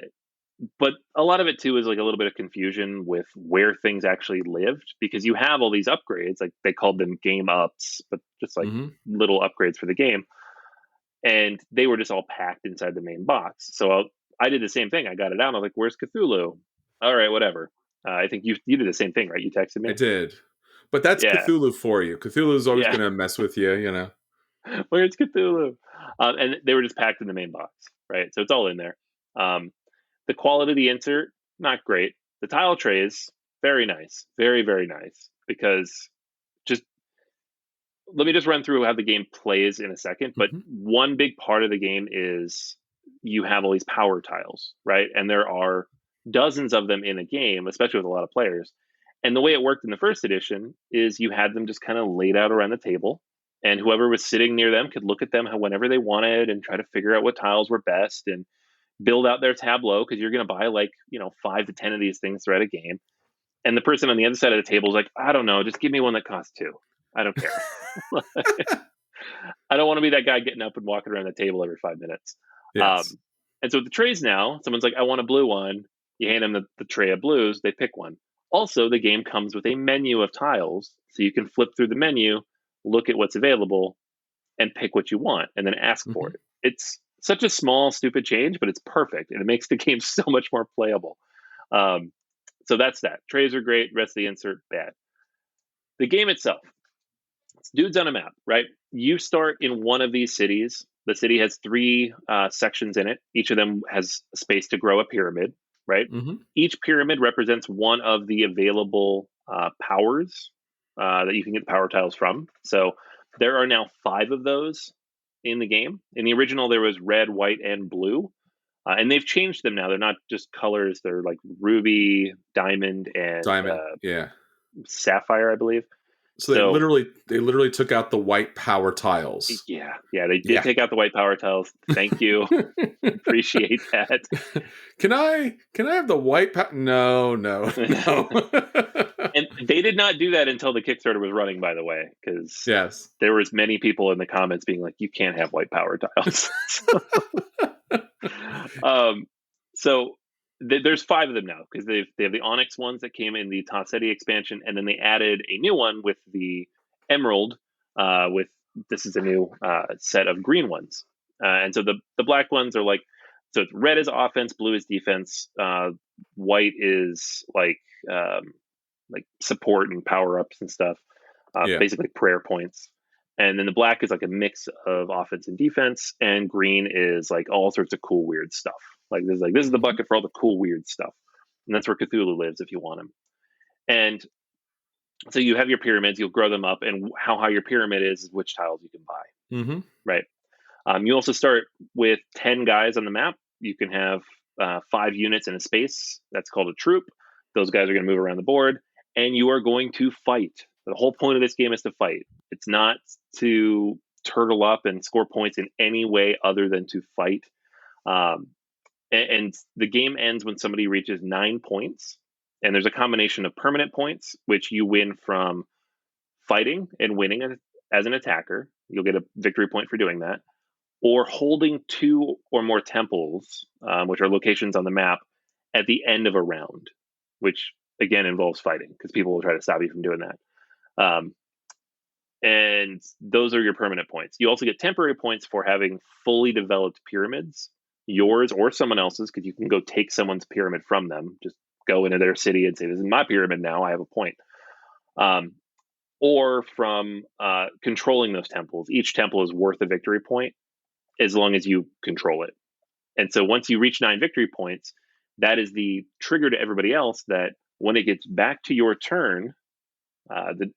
but a lot of it too is like a little bit of confusion with where things actually lived, because you have all these upgrades, like they called them game ups, but just like Mhm. little upgrades for the game, and they were just all packed inside the main box. So I did the same thing. I got it out. And I was like, "Where's Cthulhu?" All right, whatever. I think you did the same thing, right? You texted I me. did. But that's Yeah, Cthulhu for you. Cthulhu is always yeah. going to mess with you, you know. Where's Cthulhu? And they were just packed in the main box, right? So it's all in there. Um, the quality of the insert, not great. The tile trays, very nice, very very nice. Because just let me just run through how the game plays in a second. But Mhm. one big part of the game is you have all these power tiles, right? And there are dozens of them in a game, especially with a lot of players. And the way it worked in the first edition is you had them just kind of laid out around the table, and whoever was sitting near them could look at them whenever they wanted and try to figure out what tiles were best and build out their tableau, because you're going to buy like 5 to 10 of these things throughout a game. And the person on the other side of the table is like, "I don't know, just give me one that costs two. I don't care." I don't want to be that guy getting up and walking around the table every 5 minutes. Yes. Um, and so with the trays now, someone's like, "I want a blue one." You hand them the tray of blues, they pick one. Also, the game comes with a menu of tiles, so you can flip through the menu, look at what's available, and pick what you want, and then ask for Mhm. it. It's such a small, stupid change, but it's perfect, and it makes the game so much more playable. Um, so that's that. Trays are great. Rest of the insert, bad. The game itself, it's dudes on a map, right? You start in one of these cities. The city has three sections in it. Each of them has a space to grow a pyramid, right? Mhm. Each pyramid represents one of the available powers that you can get the power tiles from. So there are now 5 of those in the game. In the original, there was red, white, and blue. And they've changed them now. They're not just colors. They're like ruby, diamond, and Diamond. Yeah. sapphire, I believe. So So they literally took out the white power tiles. yeah, they did Yeah. take out the white power tiles. Thank you. Appreciate that. Can I have the white no, no, no. And they did not do that until the Kickstarter was running, by the way, because Yes. there was many people in the comments being like, "You can't have white power tiles." um, so there's 5 of them now, because they have the Onyx ones that came in the Tassetti expansion, and then they added a new one with the Emerald. With This is a new set of green ones, and so the black ones are like, so it's red is offense, blue is defense, white is like support and power ups and stuff, Yeah. basically prayer points. And then the black is like a mix of offense and defense, and green is like all sorts of cool weird stuff. This is the Mhm. bucket for all the cool weird stuff, and that's where Cthulhu lives if you want him. And so you have your pyramids, you'll grow them up, and how high your pyramid is which tiles you can buy, Mhm. right? You also start with 10 guys on the map. You can have 5 units in a space. That's called a troop. Those guys are going to move around the board, and you are going to fight. The whole point of this game is to fight. It's not to turtle up and score points in any way other than to fight. Um, and the game ends when somebody reaches 9 points. And there's a combination of permanent points, which you win from fighting and winning as an attacker. You'll get a victory point for doing that, or holding 2 or more temples, which are locations on the map, at the end of a round, which again involves fighting because people will try to stop you from doing that. And those are your permanent points. You also get temporary points for having fully developed pyramids, yours or someone else's, because you can go take someone's pyramid from them. Just go into their city and say, "This is my pyramid now. I have a point." Or from controlling those temples. Each temple is worth a victory point as long as you control it. And so once you reach 9 victory points, that is the trigger to everybody else that when it gets back to your turn,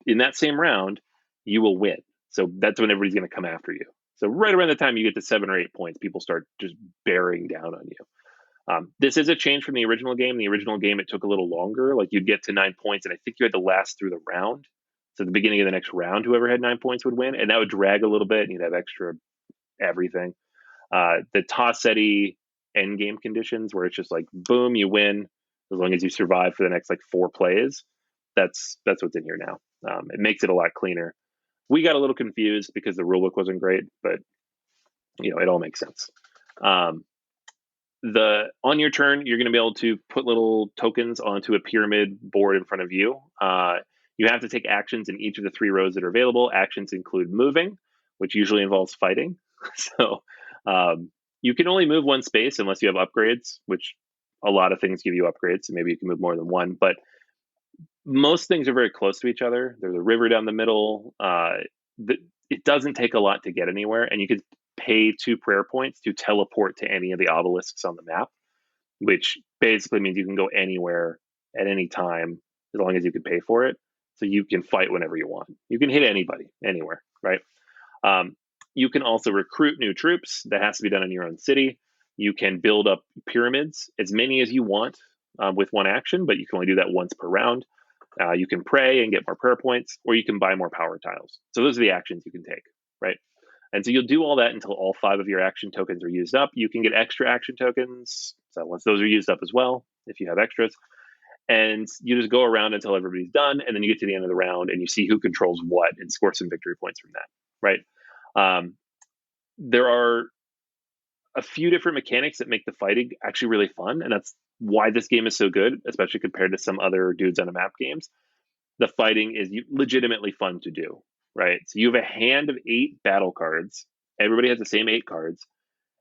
in that same round, you will win. So that's when everybody's going to come after you. So right around the time you get to 7 or 8 points, people start just bearing down on you. This is a change from the original game. In the original game, it took a little longer. Like you'd get to 9 points, and I think you had to last through the round. So at the beginning of the next round, whoever had 9 points would win, and that would drag a little bit, and you'd have extra everything. The Tossetti end game conditions, where it's just like boom, you win as long as you survive for the next like 4 plays. That's what's in here now. It makes it a lot cleaner. We got a little confused because the rulebook wasn't great, but it all makes sense. On your turn, you're going to be able to put little tokens onto a pyramid board in front of you. You have to take actions in each of the 3 rows that are available. Actions include moving, which usually involves fighting. So you can only move 1 space unless you have upgrades, which a lot of things give you upgrades. So maybe you can move more than 1, but most things are very close to each other. There's a river down the middle. It doesn't take a lot to get anywhere, and you could pay 2 prayer points to teleport to any of the obelisks on the map, which basically means you can go anywhere at any time as long as you can pay for it. So you can fight whenever you want. You can hit anybody, anywhere, right? You can also recruit new troops. That has to be done in your own city. You can build up pyramids, as many as you want with 1 action, but you can only do that once per round. You can pray and get more prayer points, or you can buy more power tiles. So those are the actions you can take, right? And so you'll do all that until all 5 of your action tokens are used up. You can get extra action tokens. So once those are used up as well, if you have extras, and you just go around until everybody's done, and then you get to the end of the round and you see who controls what and score some victory points from that, right? There are a few different mechanics that make the fighting actually really fun, and that's why this game is so good, especially compared to some other dudes on a map games. The fighting is legitimately fun to do, right? So you have a hand of 8 battle cards. Everybody has the same 8 cards.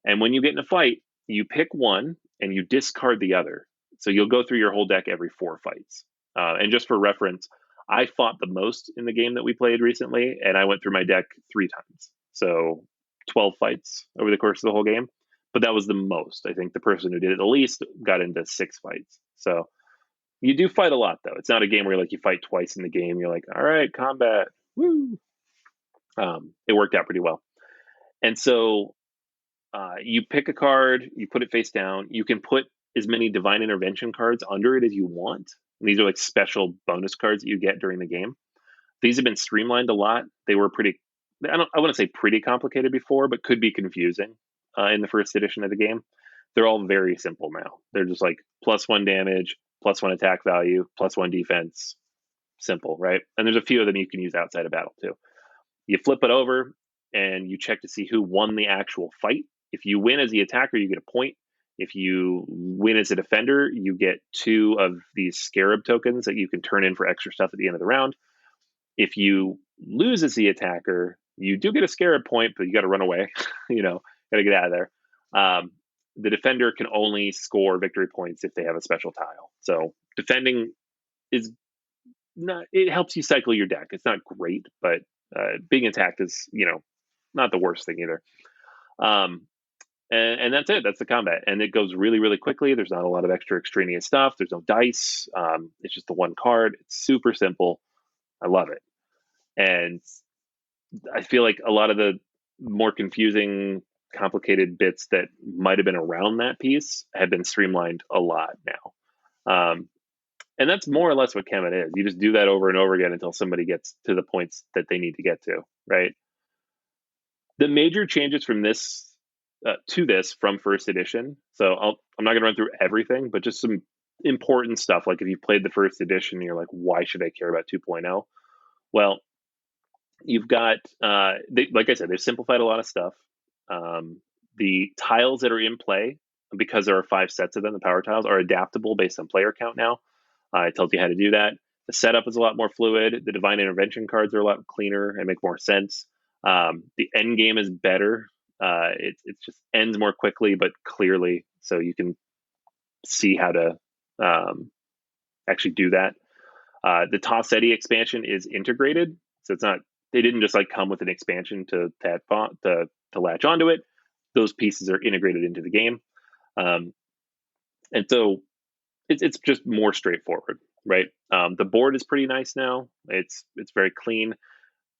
And when you get in a fight, you pick one and you discard the other. So you'll go through your whole deck every 4 fights. And just for reference, I fought the most in the game that we played recently, and I went through my deck 3 times. So 12 fights over the course of the whole game. But that was the most. I think the person who did it the least got into 6 fights. So you do fight a lot, though. It's not a game where like you fight twice in the game. You're like, all right, combat, woo. It worked out pretty well. And so you pick a card, you put it face down. You can put as many divine intervention cards under it as you want. And these are like special bonus cards that you get during the game. These have been streamlined a lot. They were pretty, I wouldn't say pretty complicated before, but could be confusing in the first edition of the game. They're all very simple now. They're just like +1 damage, +1 attack value, +1 defense. Simple, right? And there's a few of them you can use outside of battle too. You flip it over and you check to see who won the actual fight. If you win as the attacker, you get a point. If you win as a defender, you get 2 of these scarab tokens that you can turn in for extra stuff at the end of the round. If you lose as the attacker, you do get a scarab point, but you got to run away. Got to get out of there. The defender can only score victory points if they have a special tile. So defending is not, it helps you cycle your deck. It's not great, but being attacked is, not the worst thing either. And that's it. That's the combat. And it goes really, really quickly. There's not a lot of extra extraneous stuff. There's no dice. It's just the 1 card. It's super simple. I love it. And I feel like a lot of the more confusing complicated bits that might have been around that piece have been streamlined a lot now. And that's more or less what Kemet is. You just do that over and over again until somebody gets to the points that they need to get to, right? The major changes from this to this from first edition. So I'm not going to run through everything, but just some important stuff. Like if you played the first edition, you're like, why should I care about 2.0? Well, you've got, like I said, they've simplified a lot of stuff. The tiles that are in play, because there are 5 sets of them, the power tiles, are adaptable based on player count now. It tells you how to do that. The setup is a lot more fluid. The divine intervention cards are a lot cleaner and make more sense. The end game is better. It just ends more quickly but clearly, so you can see how to actually do that. The Tassetti expansion is integrated, so it's not. They didn't just like come with an expansion to latch onto it. Those pieces are integrated into the game, and so it's just more straightforward, right? The board is pretty nice now. It's very clean.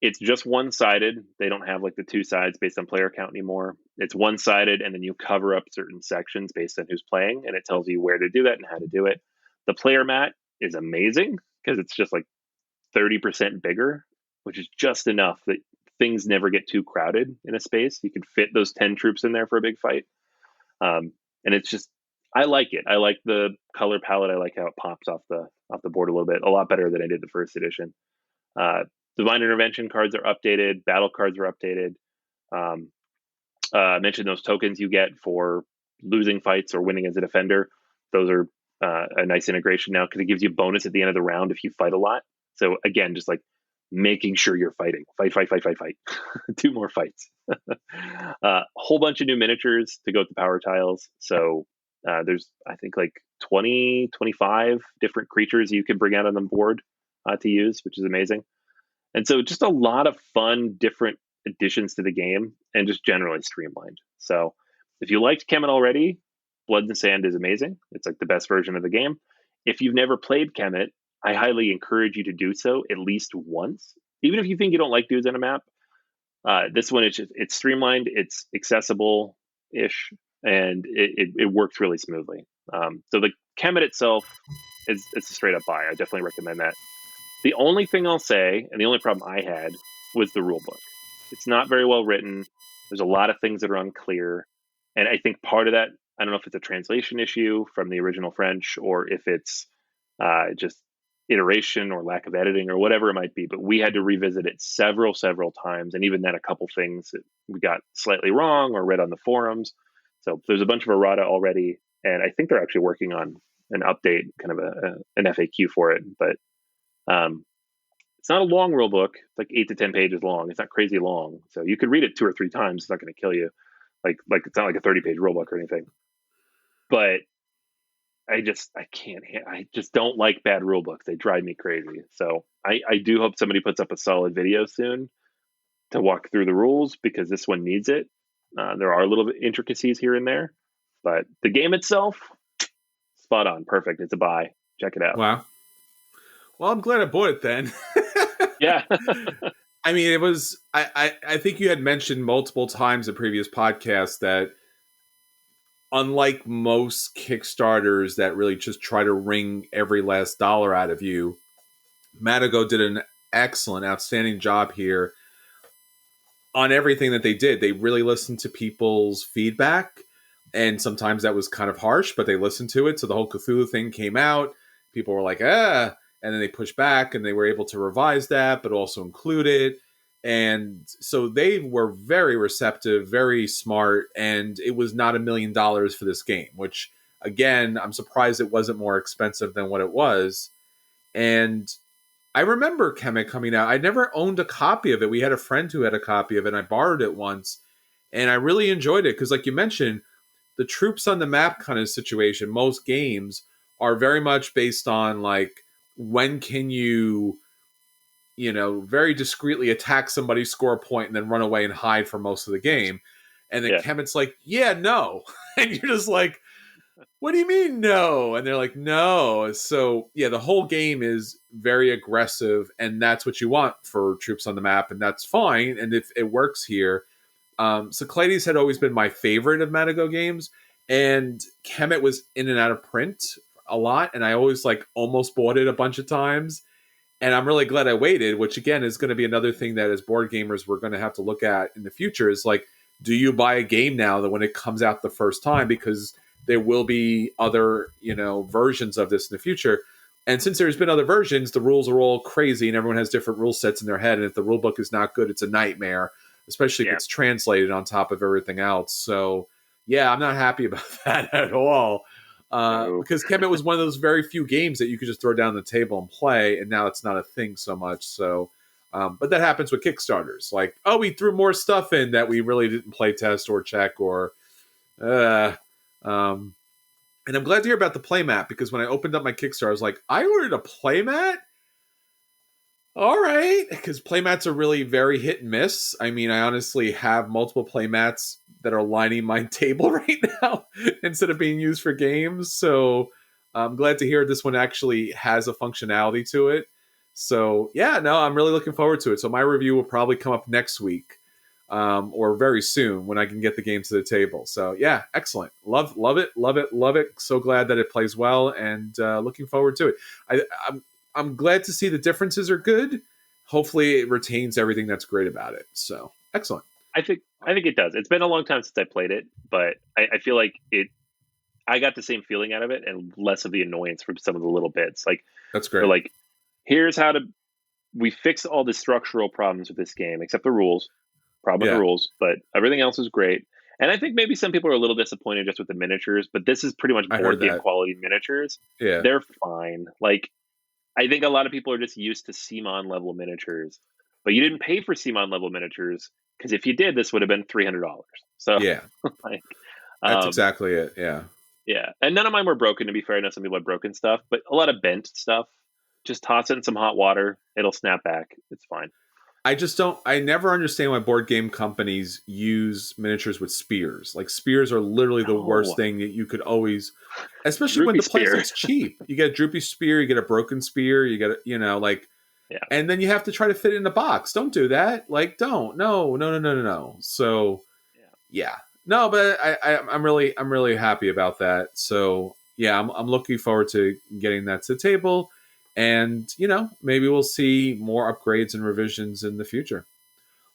It's just one-sided. They don't have like the 2 sides based on player count anymore. It's one-sided, and then you cover up certain sections based on who's playing, and it tells you where to do that and how to do it. The player mat is amazing because it's just like 30% bigger, which is just enough that things never get too crowded in a space. You can fit those 10 troops in there for a big fight. And it's just, I like it. I like the color palette. I like how it pops off the board a little bit, a lot better than I did the first edition. Divine intervention cards are updated. Battle cards are updated. I mentioned those tokens you get for losing fights or winning as a defender. Those are a nice integration now because it gives you bonus at the end of the round if you fight a lot. So again, just like making sure you're fighting. Fight. 2 more fights. A whole bunch of new miniatures to go with the power tiles. So there's, I think, like 20, 25 different creatures you can bring out on the board to use, which is amazing. And so just a lot of fun, different additions to the game and just generally streamlined. So if you liked Kemet already, Blood and Sand is amazing. It's like the best version of the game. If you've never played Kemet, I highly encourage you to do so at least once. Even if you think you don't like dudes on a map, this one, it's streamlined, it's accessible-ish, and it works really smoothly. So the Kemet itself, it's a straight-up buy. I definitely recommend that. The only thing I'll say, and the only problem I had, was the rule book. It's not very well written. There's a lot of things that are unclear. And I think part of that, I don't know if it's a translation issue from the original French or if it's just iteration or lack of editing or whatever it might be. But we had to revisit it several times. And even then, a couple things that we got slightly wrong or read on the forums. So there's a bunch of errata already. And I think they're actually working on an update, kind of an FAQ for it. But it's not a long rule book. It's like 8 to 10 pages long. It's not crazy long. So you could read it 2 or 3 times. It's not going to kill you. Like it's not like a 30-page rule book or anything. But I just don't like bad rule books. They drive me crazy. So I do hope somebody puts up a solid video soon to walk through the rules because this one needs it. There are little intricacies here and there, but the game itself, spot on, perfect. It's a buy. Check it out. Wow. Well, I'm glad I bought it then. Yeah. I mean, it was, I think you had mentioned multiple times in previous podcasts that unlike most Kickstarters that really just try to wring every last dollar out of you, Matago did an excellent, outstanding job here on everything that they did. They really listened to people's feedback, and sometimes that was kind of harsh, but they listened to it. So the whole Cthulhu thing came out. People were like, and then they pushed back, and they were able to revise that, but also include it. And so they were very receptive, very smart, and it was not $1 million for this game, which, again, I'm surprised it wasn't more expensive than what it was. And I remember Kemet coming out. I never owned a copy of it. We had a friend who had a copy of it, and I borrowed it once, and I really enjoyed it because, like you mentioned, the troops on the map kind of situation, most games are very much based on, like, when can you very discreetly attack somebody, score a point, and then run away and hide for most of the game. And then Kemet's like, yeah, no. And you're just like, what do you mean no? And they're like, no. So, yeah, the whole game is very aggressive, and that's what you want for troops on the map, and that's fine. And if it works here, Cyclades had always been my favorite of Matago games, and Kemet was in and out of print a lot, and I always like almost bought it a bunch of times. And I'm really glad I waited, which again is going to be another thing that as board gamers we're going to have to look at in the future is like, do you buy a game now that when it comes out the first time? Because there will be other, versions of this in the future. And since there's been other versions, the rules are all crazy and everyone has different rule sets in their head. And if the rule book is not good, it's a nightmare, especially if it's translated on top of everything else. So yeah, I'm not happy about that at all. Because Kemet was one of those very few games that you could just throw down the table and play, and now it's not a thing so much. So, but that happens with Kickstarters. Like, oh, we threw more stuff in that we really didn't play test or check, or, and I'm glad to hear about the playmat because when I opened up my Kickstarter, I was like, I ordered a playmat. All right, because playmats are really very hit and miss. I mean, I honestly have multiple playmats that are lining my table right now instead of being used for games. So I'm glad to hear this one actually has a functionality to it. So yeah, no, I'm really looking forward to it. So my review will probably come up next week or very soon when I can get the game to the table. So yeah, excellent. Love it. So glad that it plays well and looking forward to it. I'm glad to see the differences are good. Hopefully it retains everything that's great about it. So excellent. I think it does. It's been a long time since I played it, but I feel like I got the same feeling out of it and less of the annoyance from some of the little bits. Like that's great. They're like, here's how we fix all the structural problems with this game, except the rules. Problem with the rules, but everything else is great. And I think maybe some people are a little disappointed just with the miniatures, but this is pretty much board game quality miniatures. Yeah, they're fine. Like I think a lot of people are just used to CMON level miniatures, but you didn't pay for CMON level miniatures because if you did, this would have been $300. So yeah, like, that's exactly it. Yeah, yeah, and none of mine were broken. To be fair, I know some people had broken stuff, but a lot of bent stuff. Just toss it in some hot water; it'll snap back. It's fine. I never understand why board game companies use miniatures with spears. Like spears are literally the worst thing that you could always, especially when the playset's cheap. You get a droopy spear, you get a broken spear, you get, and then you have to try to fit it in a box. Don't do that. Like, don't. No. So, yeah. No, but I'm really happy about that. So, yeah, I'm looking forward to getting that to the table. And, maybe we'll see more upgrades and revisions in the future.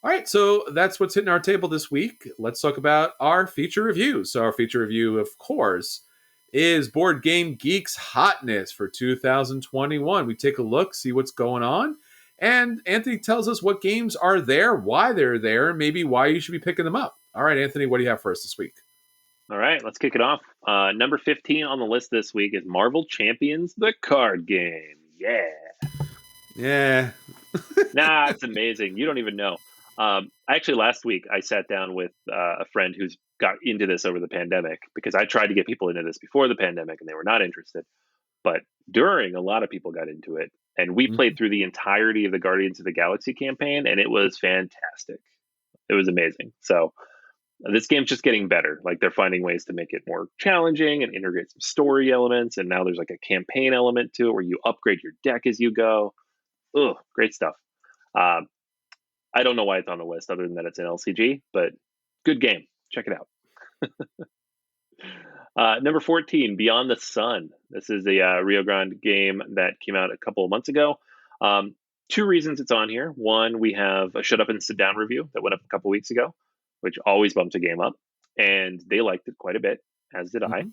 All right, so that's what's hitting our table this week. Let's talk about our feature review. So our feature review, of course, is Board Game Geek's Hotness for 2021. We take a look, see what's going on, and Anthony tells us what games are there, why they're there, and maybe why you should be picking them up. All right, Anthony, what do you have for us this week? All right, let's kick it off. Number 15 on the list this week is Marvel Champions, the card game. Yeah. Nah, it's amazing. You don't even know. Actually, last week I sat down with a friend who's got into this over the pandemic because I tried to get people into this before the pandemic and they were not interested. But during, a lot of people got into it. And we played through the entirety of the Guardians of the Galaxy campaign, and it was fantastic. It was amazing. So this game's just getting better. Like they're finding ways to make it more challenging and integrate some story elements. And now there's like a campaign element to it where you upgrade your deck as you go. Ugh, great stuff. I don't know why it's on the list other than that it's an LCG, but good game. Check it out. Number 14, Beyond the Sun. This is a Rio Grande game that came out a couple of months ago. Two reasons it's on here. One, we have a Shut Up and Sit Down review that went up a couple weeks ago, which always bumps a game up, and they liked it quite a bit, as did I.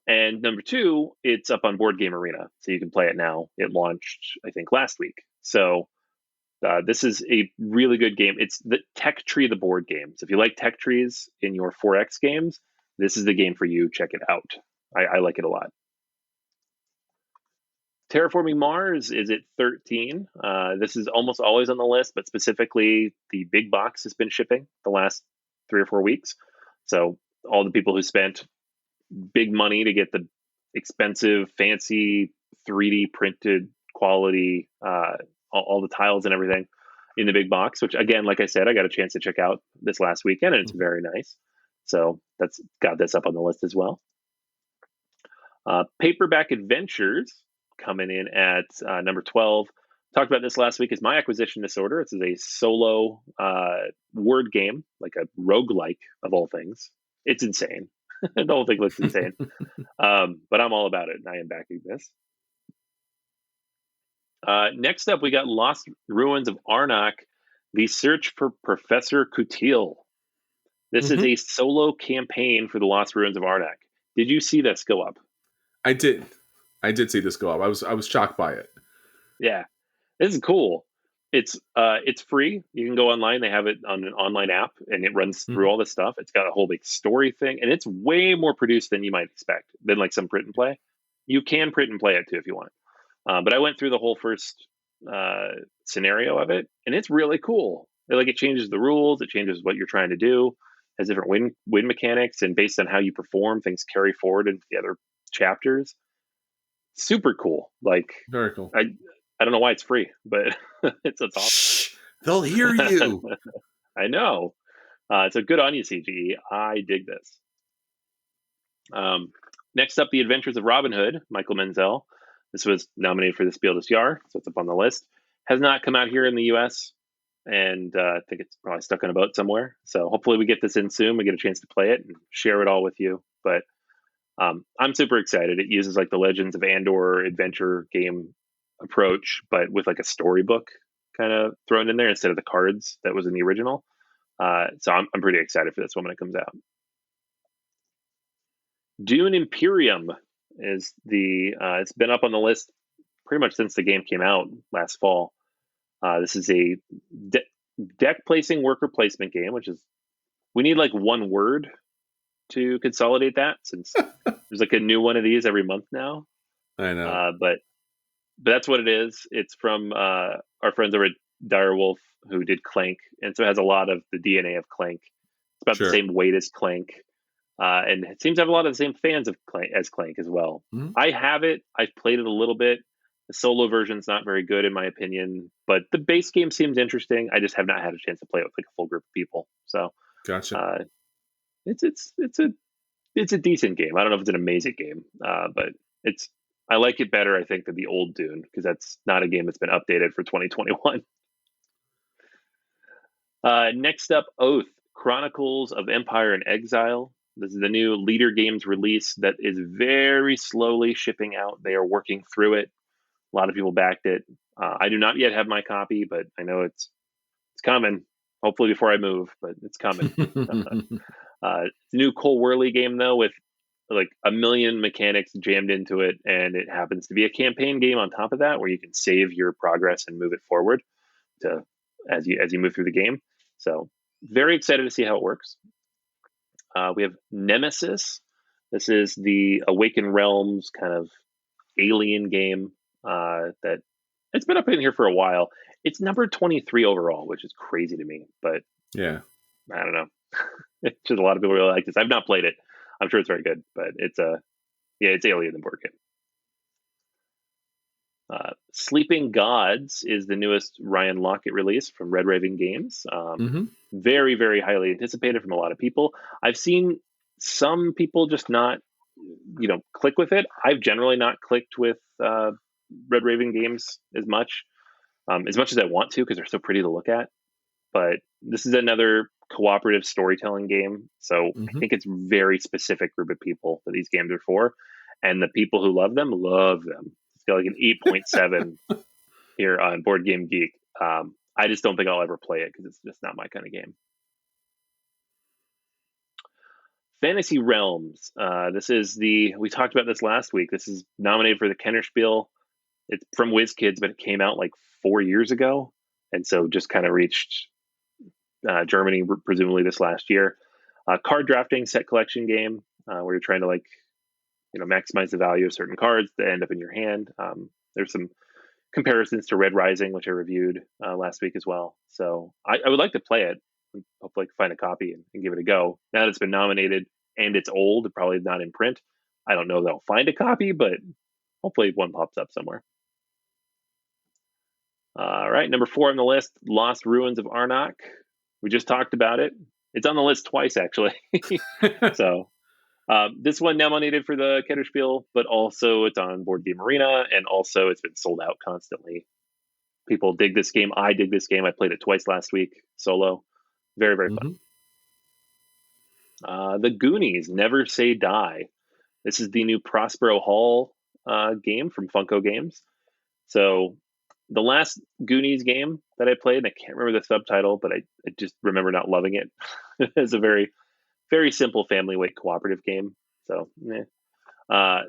And number two, it's up on Board Game Arena, so you can play it now. It launched, I think, last week. So this is a really good game. It's the tech tree of the board games. If you like tech trees in your 4X games, this is the game for you. Check it out. I like it a lot. Terraforming Mars is at 13. This is almost always on the list, but specifically the big box has been shipping the last 3 or 4 weeks. So all the people who spent big money to get the expensive, fancy 3D printed quality, all the tiles and everything in the big box, which again, like I said, I got a chance to check out this last weekend and it's very nice. So that's got this up on the list as well. Paperback Adventures coming in at number 12. talked about this last week, is my acquisition disorder. This is a solo word game, like a roguelike of all things. It's insane. The whole thing looks insane. But I'm all about it, and I am backing this. Next up, we got Lost Ruins of Arnock, The Search for Professor Coutil. This is a solo campaign for the Lost Ruins of Arnock. Did you see this go up? I did. I did see this go up. I was shocked by it. Yeah, this is cool. It's free. You can go online. They have it on an online app, and it runs through all this stuff. It's got a whole big story thing, and it's way more produced than you might expect, than like some print and play. You can print and play it too if you want. But I went through the whole first scenario of it, and it's really cool. It changes the rules. It changes what you're trying to do. Has different win mechanics, and based on how you perform, things carry forward into the other chapters. Super cool. Very cool. I don't know why it's free, but it's awesome. Shh, they'll hear you. I know. So good on you, CGE. I dig this. Next up, The Adventures of Robin Hood, Michael Menzel. This was nominated for the Spiel des Jahres, so it's up on the list. Has not come out here in the U.S., and I think it's probably stuck in a boat somewhere. So hopefully we get this in soon. We get a chance to play it and share it all with you. But I'm super excited. It uses the Legends of Andor adventure game approach, but with a storybook kind of thrown in there instead of the cards that was in the original. So I'm pretty excited for this one when it comes out. Dune Imperium is it's been up on the list pretty much since the game came out last fall. This is a deck placing worker placement game, which is, we need one word to consolidate that, since there's a new one of these every month now. I know. But that's what it is. It's from our friends over at Direwolf, who did Clank, and so it has a lot of the DNA of Clank. It's about the same weight as Clank, and it seems to have a lot of the same fans of Clank as well. I have it. I've played it a little bit. The solo version's not very good in my opinion, but the base game seems interesting. I just have not had a chance to play it with a full group of people. So gotcha. It's a decent game. I don't know if it's an amazing game, but I like it better, I think, than the old Dune, because that's not a game that's been updated for 2021. Next up, Oath, Chronicles of Empire and Exile. This is the new Leader Games release that is very slowly shipping out. They are working through it. A lot of people backed it. I do not yet have my copy, but I know it's coming. Hopefully before I move, but it's coming. It's a new Cole Worley game, though, with a million mechanics jammed into it, and it happens to be a campaign game on top of that, where you can save your progress and move it forward as you move through the game. So very excited to see how it works. We have Nemesis. This is the Awakened Realms kind of alien game that it's been up in here for a while. It's number 23 overall, which is crazy to me, but yeah, I don't know. It's just a lot of people really like this. I've not played it. I'm sure it's very good, but it's alien the board game. Sleeping Gods is the newest Ryan Lockett release from Red Raven Games. Very, very highly anticipated from a lot of people. I've seen some people just not, click with it. I've generally not clicked with Red Raven Games as much as I want to, because they're so pretty to look at. But this is another cooperative storytelling game, so I think it's very specific group of people that these games are for, and the people who love them. It's got an 8.7 here on Board Game Geek. I just don't think I'll ever play it, because it's just not my kind of game. Fantasy Realms. We talked about this last week. This is nominated for the Kennerspiel. It's from WizKids, but it came out 4 years ago, and so just kind of reached Germany presumably this last year. Card drafting set collection game, where you're trying to maximize the value of certain cards that end up in your hand. There's some comparisons to Red Rising, which I reviewed last week as well. So I would like to play it. Hopefully I can find a copy and give it a go. Now that it's been nominated and it's old, probably not in print, I don't know that I'll find a copy, but hopefully one pops up somewhere. All right, number 4 on the list, Lost Ruins of Arnock. We just talked about it. It's on the list twice, actually. So this one nominated for the Kennerspiel, but also it's on Board Game Arena, and also it's been sold out constantly. People dig this game. I dig this game. I played it twice last week solo. Very, very fun. The Goonies, Never Say Die. This is the new Prospero Hall game from Funko Games. So the last Goonies game that I played, and I can't remember the subtitle, but I just remember not loving it. It's a very, very simple family weight cooperative game. So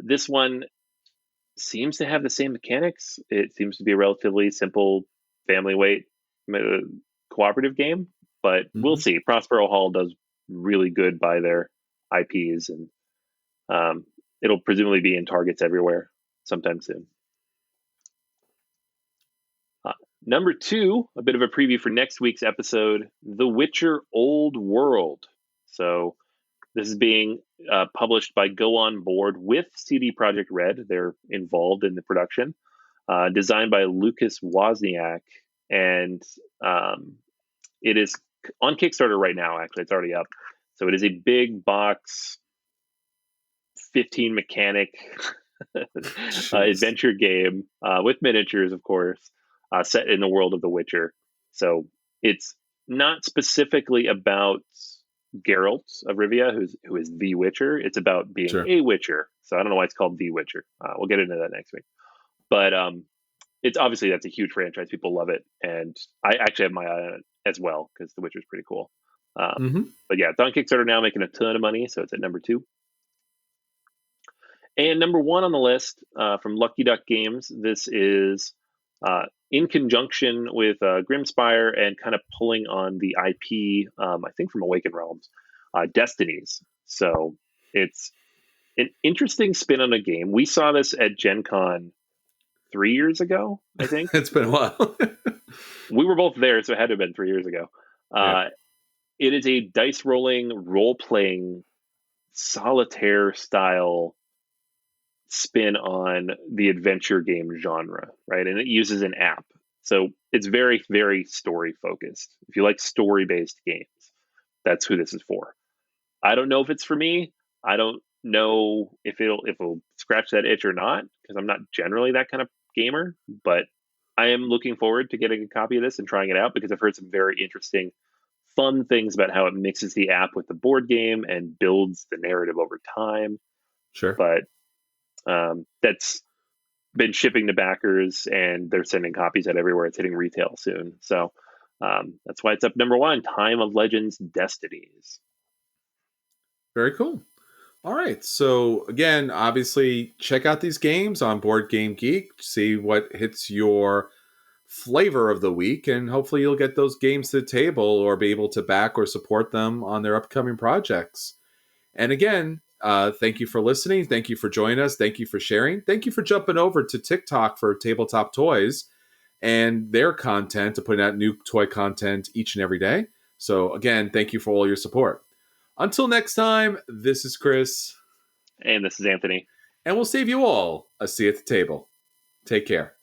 this one seems to have the same mechanics. It seems to be a relatively simple family weight cooperative game, but we'll see. Prospero Hall does really good by their IPs, and it'll presumably be in Targets everywhere sometime soon. Number 2, a bit of a preview for next week's episode, The Witcher Old World. So this is being published by Go On Board with CD Projekt Red. They're involved in the production. Designed by Lucas Wozniak. And it is on Kickstarter right now, actually. It's already up. So it is a big box, 15 mechanic adventure game with miniatures, of course, set in the world of The Witcher. So it's not specifically about Geralt of Rivia, who is the Witcher. It's about being a Witcher. So I don't know why it's called The Witcher. We'll get into that next week. But it's obviously, that's a huge franchise. People love it, and I actually have my eye on it as well because The Witcher is pretty cool. But yeah, it's on Kickstarter now, making a ton of money. So it's at number 2. And number 1 on the list from Lucky Duck Games. This is in conjunction with Grimspire and kind of pulling on the IP, I think from Awakened Realms, Destinies. So it's an interesting spin on a game. We saw this at Gen Con 3 years ago, I think. It's been a while. We were both there, so it had to have been 3 years ago. It is a dice rolling, role-playing, solitaire style spin on the adventure game genre, right? And it uses an app. So it's very, very story focused. If you like story-based games, that's who this is for. I don't know if it's for me. I don't know if it'll scratch that itch or not, because I'm not generally that kind of gamer, but I am looking forward to getting a copy of this and trying it out, because I've heard some very interesting, fun things about how it mixes the app with the board game and builds the narrative over time. Sure. But that's been shipping to backers, and they're sending copies out everywhere. It's hitting retail soon. So that's why it's up number 1, Time of Legends Destinies. Very cool. All right. So again, obviously, check out these games on Board Game Geek. See what hits your flavor of the week, and hopefully you'll get those games to the table or be able to back or support them on their upcoming projects. And again, thank you for listening. Thank you for joining us. Thank you for sharing. Thank you for jumping over to TikTok for Tabletop Toys and their content, to put out new toy content each and every day. So again, thank you for all your support. Until next time, this is Chris. And this is Anthony. And we'll save you all a seat at the table. Take care.